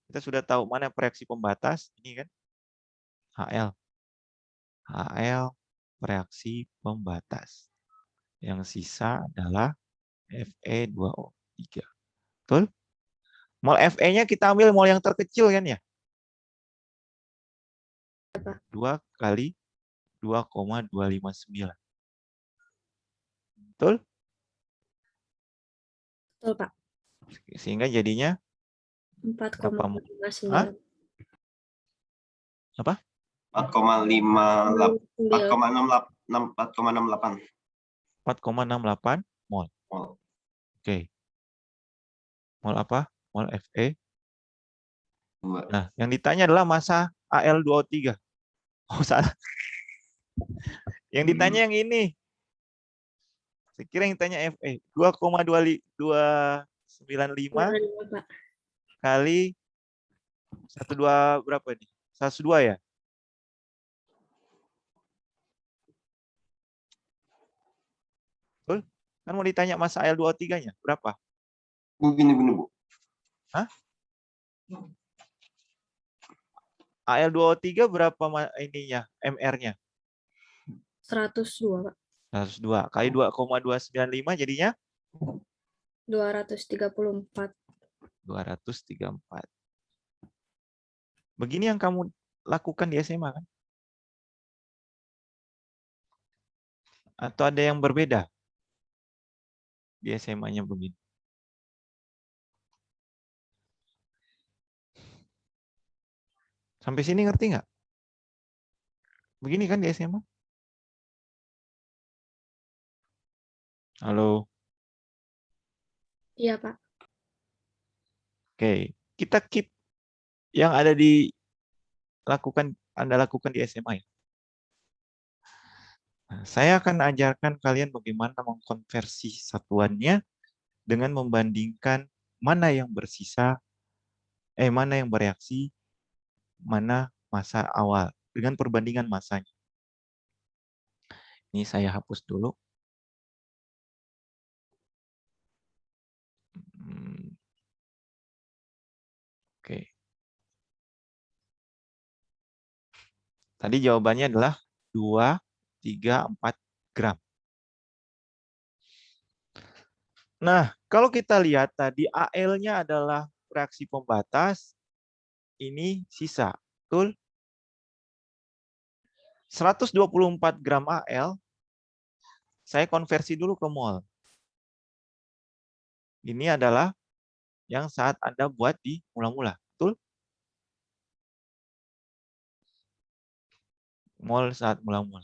[SPEAKER 1] Kita sudah tahu mana reaksi pembatas, ini kan HL. HL reaksi pembatas. Yang sisa adalah Fe2O3. Betul? Mol Fe-nya kita ambil mol yang terkecil kan ya? 2 kali 2,259. Betul?
[SPEAKER 2] Betul, Pak.
[SPEAKER 1] Sehingga jadinya berapa mol? Hah?
[SPEAKER 2] 4,59.
[SPEAKER 1] Apa?
[SPEAKER 9] 4,68.
[SPEAKER 1] 4,68 mol. Oke. Mol apa? Mol Fe. Nah, yang ditanya adalah massa Al2O3. Oh, salah. Yang ditanya yang ini. Saya kira yang ditanya Fe. 2,295
[SPEAKER 2] Pak.
[SPEAKER 1] kali 12 berapa nih? 102 ya? Betul? Kan mau ditanya massa Al2O3-nya berapa?
[SPEAKER 9] Begini, Bu.
[SPEAKER 1] Hah? Al2O3 berapa ininya? MR-nya?
[SPEAKER 2] 102, Pak.
[SPEAKER 1] 102 kali 2,295 jadinya
[SPEAKER 2] 234.
[SPEAKER 1] 234. Begini yang kamu lakukan di SMA kan? Atau ada yang berbeda? Di SMA-nya begini. Sampai sini ngerti nggak? Begini kan di SMA? Halo?
[SPEAKER 2] Iya, Pak.
[SPEAKER 1] Oke. Kita keep yang ada Anda lakukan di SMA ya. Nah, saya akan ajarkan kalian bagaimana mengkonversi satuannya dengan membandingkan mana yang bersisa, mana yang bereaksi, mana massa awal dengan perbandingan massanya. Ini saya hapus dulu. Oke. Tadi jawabannya adalah 2, 3, 4 gram. Nah, kalau kita lihat tadi Al-nya adalah reaksi pembatas, ini sisa. Betul? 124 gram Al, saya konversi dulu ke mol. Ini adalah yang saat Anda buat di mula-mula. Betul? Mol saat mula-mula.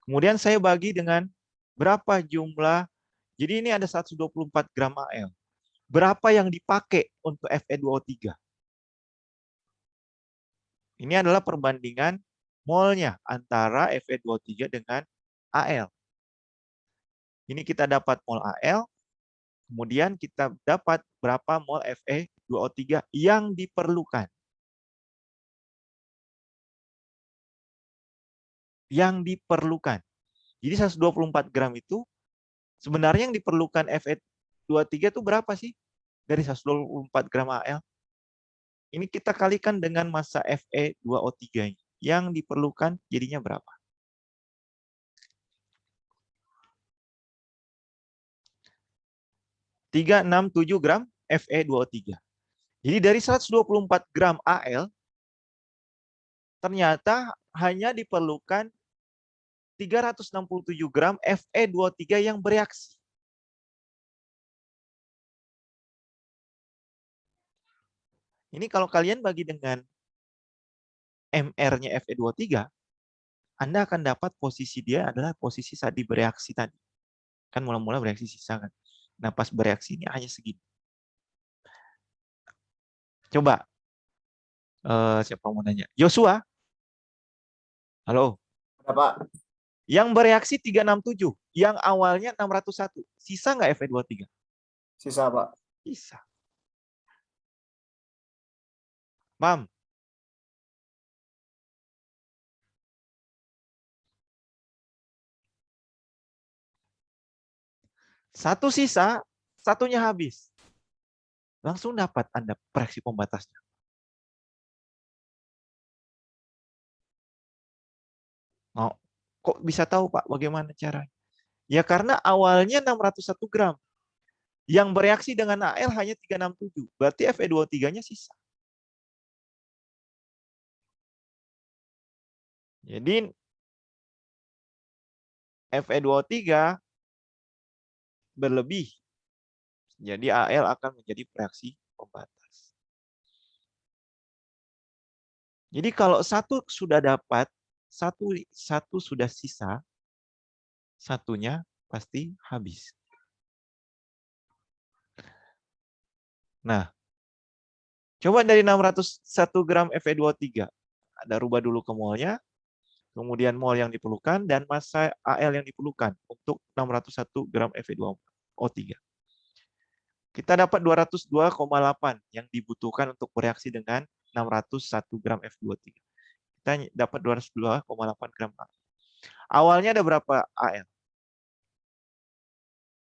[SPEAKER 1] Kemudian saya bagi dengan berapa jumlah. Jadi ini ada 124 gram Al. Berapa yang dipakai untuk Fe2O3? Ini adalah perbandingan molnya antara Fe2O3 dengan Al. Ini kita dapat mol Al, kemudian kita dapat berapa mol Fe2O3 yang diperlukan. Yang diperlukan. Jadi 124 gram itu sebenarnya yang diperlukan Fe2O3 itu berapa sih? Dari 124 gram Al. Ini kita kalikan dengan massa Fe2O3 yang diperlukan jadinya berapa? 367 gram Fe2O3. Jadi dari 124 gram Al, ternyata hanya diperlukan 367 gram Fe2O3 yang bereaksi. Ini kalau kalian bagi dengan MR-nya Fe2O3, Anda akan dapat posisi dia adalah posisi saat di bereaksi tadi. Kan mula-mula bereaksi sisa kan. Nah, pas bereaksi ini hanya segini. Coba, siapa mau nanya? Joshua? Halo?
[SPEAKER 4] Ada Pak.
[SPEAKER 1] Yang bereaksi 367, yang awalnya 601. Sisa nggak Fe23?
[SPEAKER 4] Sisa Pak.
[SPEAKER 1] Sisa. Paham? Satu sisa, satunya habis. Langsung dapat Anda reaksi pembatasnya. Oh, kok bisa tahu Pak bagaimana caranya? Ya karena awalnya 601 gram. Yang bereaksi dengan Al hanya 367. Berarti Fe23-nya sisa. Jadi Fe23 berlebih. Jadi Al akan menjadi reaksi pembatas. Jadi kalau satu sudah dapat, satu sudah sisa, satunya pasti habis. Nah, coba dari 601 gram Fe23. Ada rubah dulu ke molnya, kemudian mol yang diperlukan, dan massa Al yang diperlukan untuk 601 gram Fe2O3. Kita dapat 202,8 yang dibutuhkan untuk bereaksi dengan 601 gram F23. Kita dapat 202,8 gram Al. Awalnya ada berapa Al?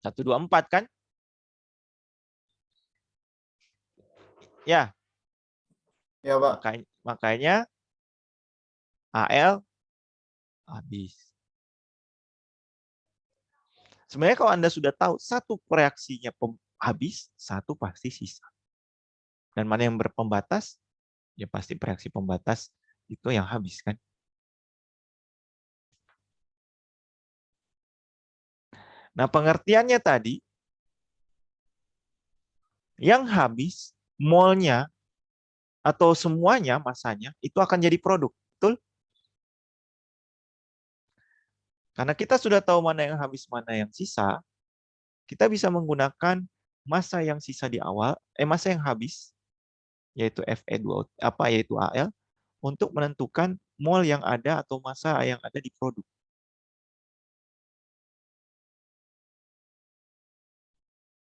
[SPEAKER 1] 124 kan? Ya.
[SPEAKER 4] Ya Pak.
[SPEAKER 1] Makanya Al habis. Sebenarnya kalau Anda sudah tahu satu reaksinya habis, satu pasti sisa. Dan mana yang berpembatas, ya pasti reaksi pembatas itu yang habis kan. Nah, pengertiannya tadi, yang habis, molnya, atau semuanya, masanya, itu akan jadi produk. Betul? Karena kita sudah tahu mana yang habis, mana yang sisa, kita bisa menggunakan massa yang sisa di awal, massa yang habis, yaitu Fe2, yaitu Al, untuk menentukan mol yang ada atau massa yang ada di produk.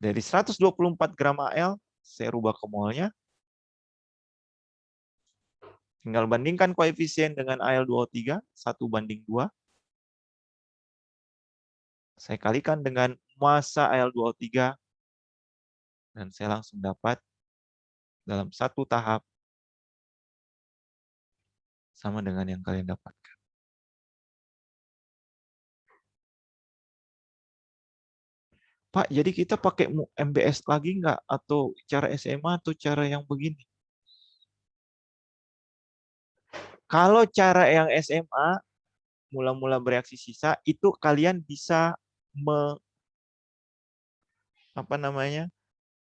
[SPEAKER 1] Dari 124 gram Al, saya rubah ke molnya. Tinggal bandingkan koefisien dengan Al2O3, 1:2. Saya kalikan dengan massa Al2O3, dan saya langsung dapat dalam satu tahap sama dengan yang kalian dapatkan. Pak, jadi kita pakai MBS lagi nggak? Atau cara SMA atau cara yang begini? Kalau cara yang SMA, mula-mula bereaksi sisa, itu kalian bisa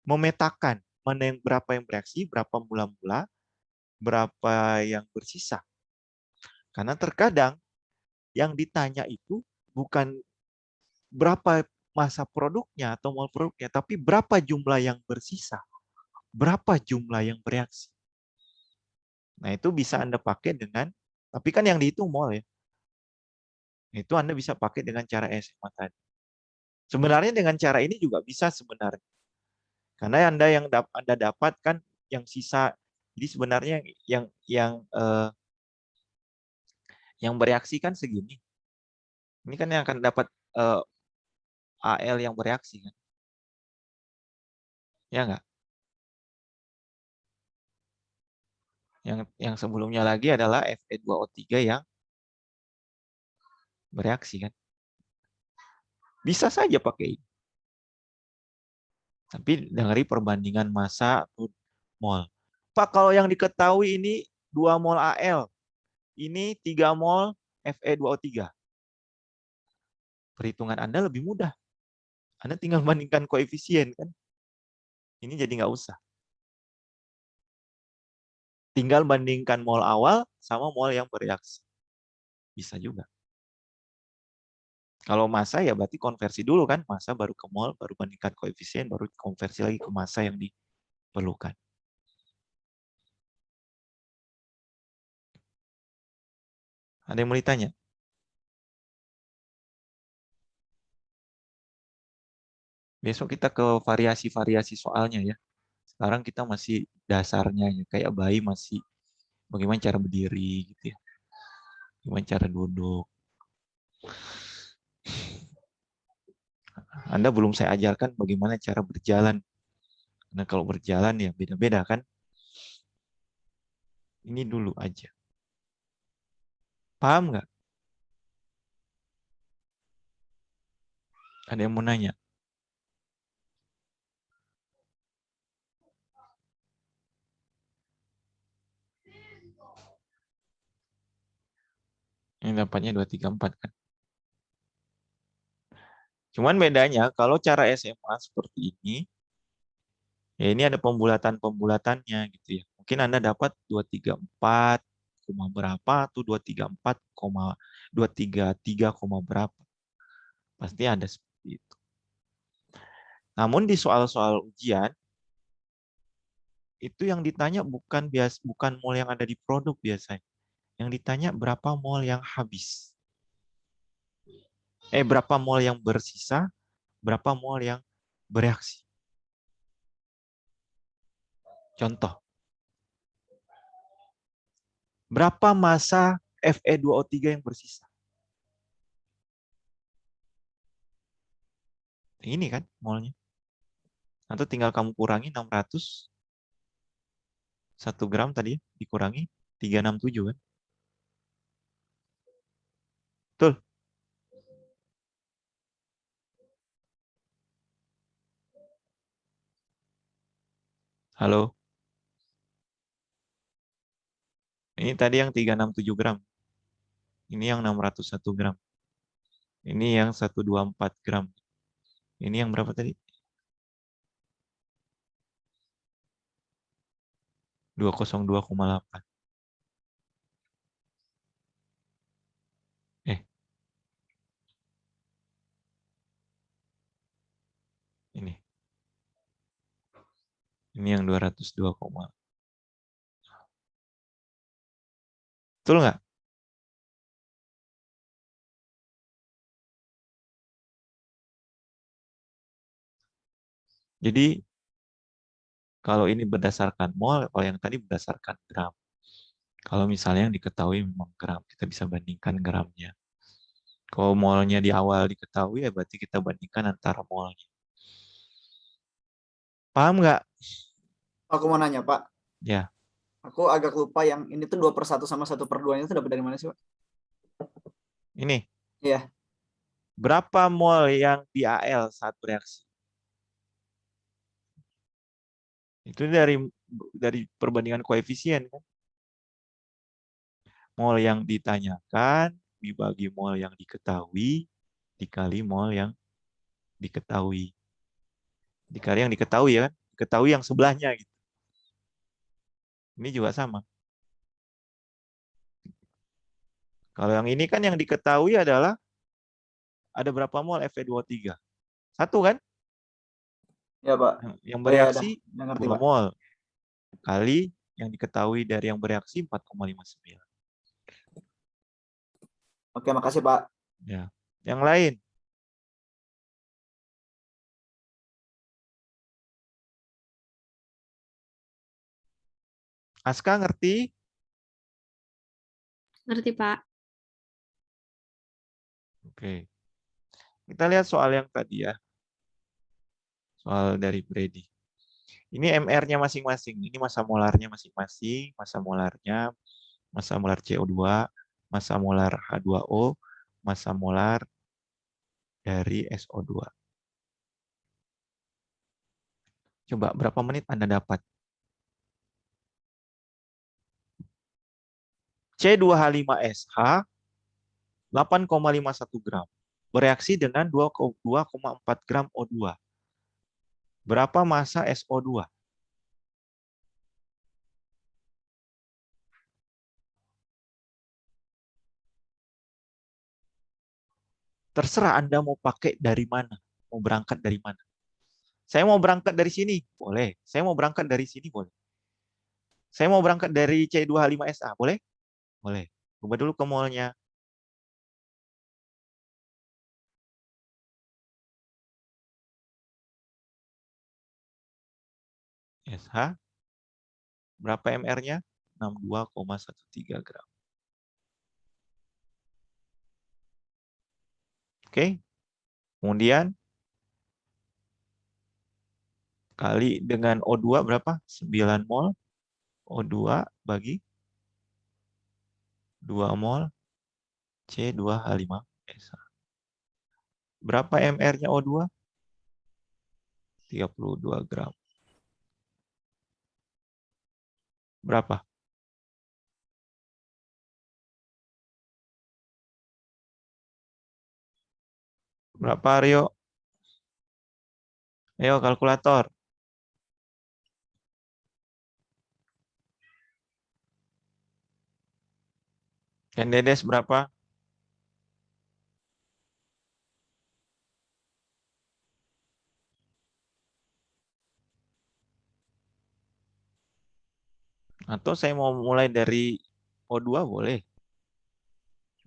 [SPEAKER 1] memetakan mana yang berapa yang bereaksi, berapa mula-mula, berapa yang bersisa. Karena terkadang yang ditanya itu bukan berapa massa produknya atau mol produknya, tapi berapa jumlah yang bersisa, berapa jumlah yang bereaksi. Nah, itu bisa Anda pakai dengan, tapi kan yang dihitung mol ya. Itu Anda bisa pakai dengan cara SMA tadi. Sebenarnya dengan cara ini juga bisa sebenarnya. Karena Anda dapatkan yang sisa. Jadi sebenarnya yang bereaksi kan segini. Ini kan yang akan dapat Al yang bereaksi kan. Ya enggak? Yang sebelumnya lagi adalah Fe2O3 yang bereaksi kan. Bisa saja pakai ini. Tapi dengari perbandingan massa atau mol. Pak, kalau yang diketahui ini 2 mol Al, ini 3 mol Fe2O3. Perhitungan Anda lebih mudah. Anda tinggal bandingkan koefisien kan. Ini jadi nggak usah. Tinggal bandingkan mol awal sama mol yang bereaksi. Bisa juga. Kalau massa ya berarti konversi dulu kan, massa baru ke mol, baru bandingkan koefisien, baru konversi lagi ke massa yang diperlukan. Ada yang mau ditanya? Besok kita ke variasi-variasi soalnya ya. Sekarang kita masih dasarnya ya, kayak bayi masih bagaimana cara berdiri gitu ya. Bagaimana cara duduk. Anda belum saya ajarkan bagaimana cara berjalan. Karena kalau berjalan ya beda-beda kan. Ini dulu aja. Paham nggak? Ada yang mau nanya? Yang dapatnya 2, 3, 4 kan. Cuman bedanya kalau cara SMA seperti ini, ya ini ada pembulatan-pembulatannya gitu ya. Mungkin Anda dapat 234, berapa atau 234, 233, berapa. Pasti ada seperti itu. Namun di soal-soal ujian, itu yang ditanya bukan mol yang ada di produk biasanya. Yang ditanya berapa mol yang habis. Berapa mol yang bersisa, berapa mol yang bereaksi. Contoh. Berapa massa Fe2O3 yang bersisa? Ini kan molnya. Atau tinggal kamu kurangi 600. 1 gram tadi dikurangi 367 kan? Betul. Halo. Ini tadi yang 367 gram. Ini yang 601 gram. Ini yang 124 gram. Ini yang berapa tadi? 202,8. Ini. Ini yang 202, betul nggak? Jadi kalau ini berdasarkan mol, kalau yang tadi berdasarkan gram. Kalau misalnya yang diketahui memang gram, kita bisa bandingkan gramnya. Kalau molnya di awal diketahui, ya berarti kita bandingkan antara molnya. Paham nggak?
[SPEAKER 4] Aku mau nanya, Pak.
[SPEAKER 1] Ya.
[SPEAKER 4] Aku agak lupa yang ini tuh 2/1 sama 1/2 itu dapat dari mana sih, Pak?
[SPEAKER 1] Ini.
[SPEAKER 4] Iya.
[SPEAKER 1] Berapa mol yang di AL saat bereaksi? Itu dari perbandingan koefisien kan? Mol yang ditanyakan dibagi mol yang diketahui dikali mol yang diketahui. Dikali yang diketahui ya kan? Diketahui yang sebelahnya gitu. Ini juga sama. Kalau yang ini kan yang diketahui adalah ada berapa mol Fe2O3? 1 kan?
[SPEAKER 4] Ya, Pak.
[SPEAKER 1] Yang
[SPEAKER 4] Oh, ya,
[SPEAKER 1] bereaksi
[SPEAKER 4] udah ngerti,
[SPEAKER 1] 2
[SPEAKER 4] Pak.
[SPEAKER 1] mol. Kali yang diketahui dari yang bereaksi 4,59.
[SPEAKER 4] Oke, makasih, Pak.
[SPEAKER 1] Ya. Yang lain? Aska ngerti?
[SPEAKER 2] Ngerti, Pak.
[SPEAKER 1] Oke. Kita lihat soal yang tadi ya. Soal dari Brady. Ini MR-nya masing-masing. Ini massa molarnya masing-masing. Massa molarnya, massa molar CO2, massa molar H2O, massa molar dari SO2. Coba berapa menit Anda dapat? C2H5SH 8,51 gram. Bereaksi dengan 2,4 gram O2. Berapa massa SO2? Terserah Anda mau pakai dari mana, mau berangkat dari mana. Saya mau berangkat dari sini, boleh. Saya mau berangkat dari sini, boleh. Saya mau berangkat dari C2H5SA, boleh? Boleh. Coba dulu ke molnya. SH. Berapa MR-nya? 62,13 gram. Oke. Kemudian kali dengan O2 berapa? 9 mol. O2 bagi 2 mol C2H5SA. Berapa MR-nya O2? 32 gram. Berapa? Berapa, Rio? Ayo, kalkulator. Ken Dedes berapa? Atau saya mau mulai dari O2 boleh?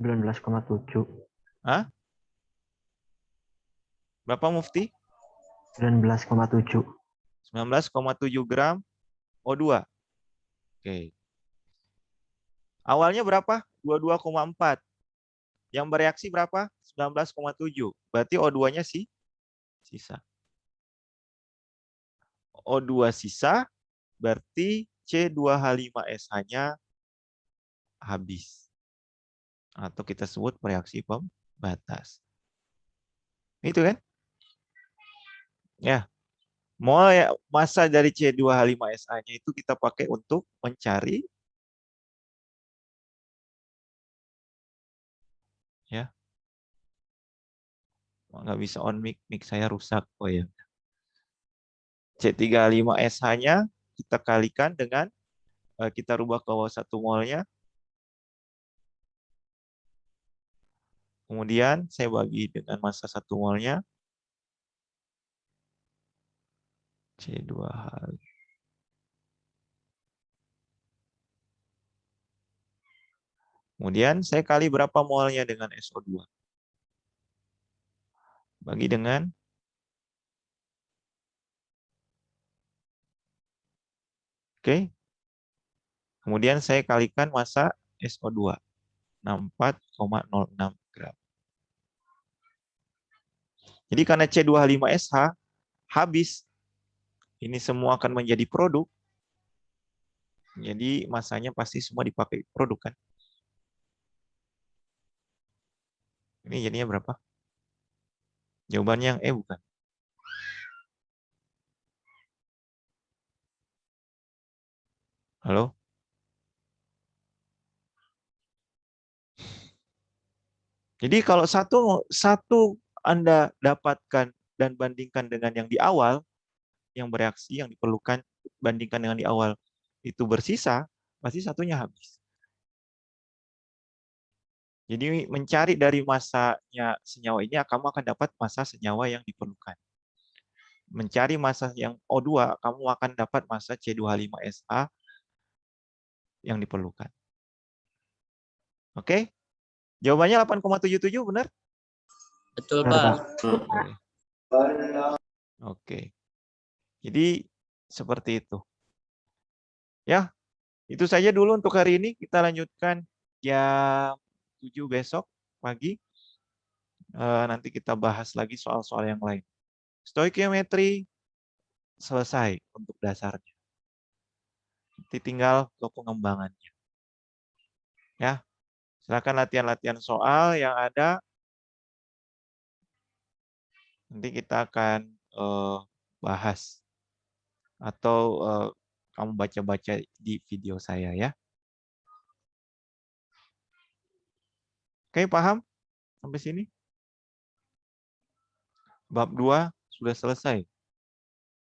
[SPEAKER 10] 19,7.
[SPEAKER 1] Hah? Berapa Mufti?
[SPEAKER 10] 19,7.
[SPEAKER 1] 19,7 gram O2. Oke. Awalnya berapa? 22,4. Yang bereaksi berapa? 19,7. Berarti O2-nya sisa. O2 sisa, berarti C2H5SH-nya habis. Atau kita sebut reaksi pembatas. Itu kan? Ya. Massa dari C2H5SH-nya itu kita pakai untuk mencari ya. Nggak bisa on mic saya rusak. Oh ya. C3H5SH-nya kita kalikan dengan kita rubah ke 1 molnya. Kemudian saya bagi dengan massa 1 molnya. C2H. Kemudian saya kali berapa molnya dengan SO2. Bagi dengan oke. Kemudian saya kalikan massa SO2. 64,06 gram. Jadi karena C2H5SH habis, ini semua akan menjadi produk. Jadi masanya pasti semua dipakai produk kan. Ini jadinya berapa? Jawabannya yang E bukan. Halo? Jadi kalau satu Anda dapatkan dan bandingkan dengan yang di awal, yang bereaksi, yang diperlukan, bandingkan dengan di awal, itu bersisa, pasti satunya habis. Jadi mencari dari massanya senyawa ini, kamu akan dapat massa senyawa yang diperlukan. Mencari massa yang O2, kamu akan dapat massa C2H5SA yang diperlukan. Oke? Jawabannya 8,77 benar?
[SPEAKER 3] Betul,
[SPEAKER 10] Benar,
[SPEAKER 3] Pak.
[SPEAKER 1] Oke. Jadi seperti itu. Ya, itu saja dulu untuk hari ini. Kita lanjutkan jam 7 besok pagi. Nanti kita bahas lagi soal-soal yang lain. Stoikiometri selesai untuk dasarnya. Nanti tinggal ke pengembangannya. Ya, silakan latihan-latihan soal yang ada. Nanti kita akan bahas atau kamu baca-baca di video saya ya. Oke, paham sampai sini? Bab 2 sudah selesai.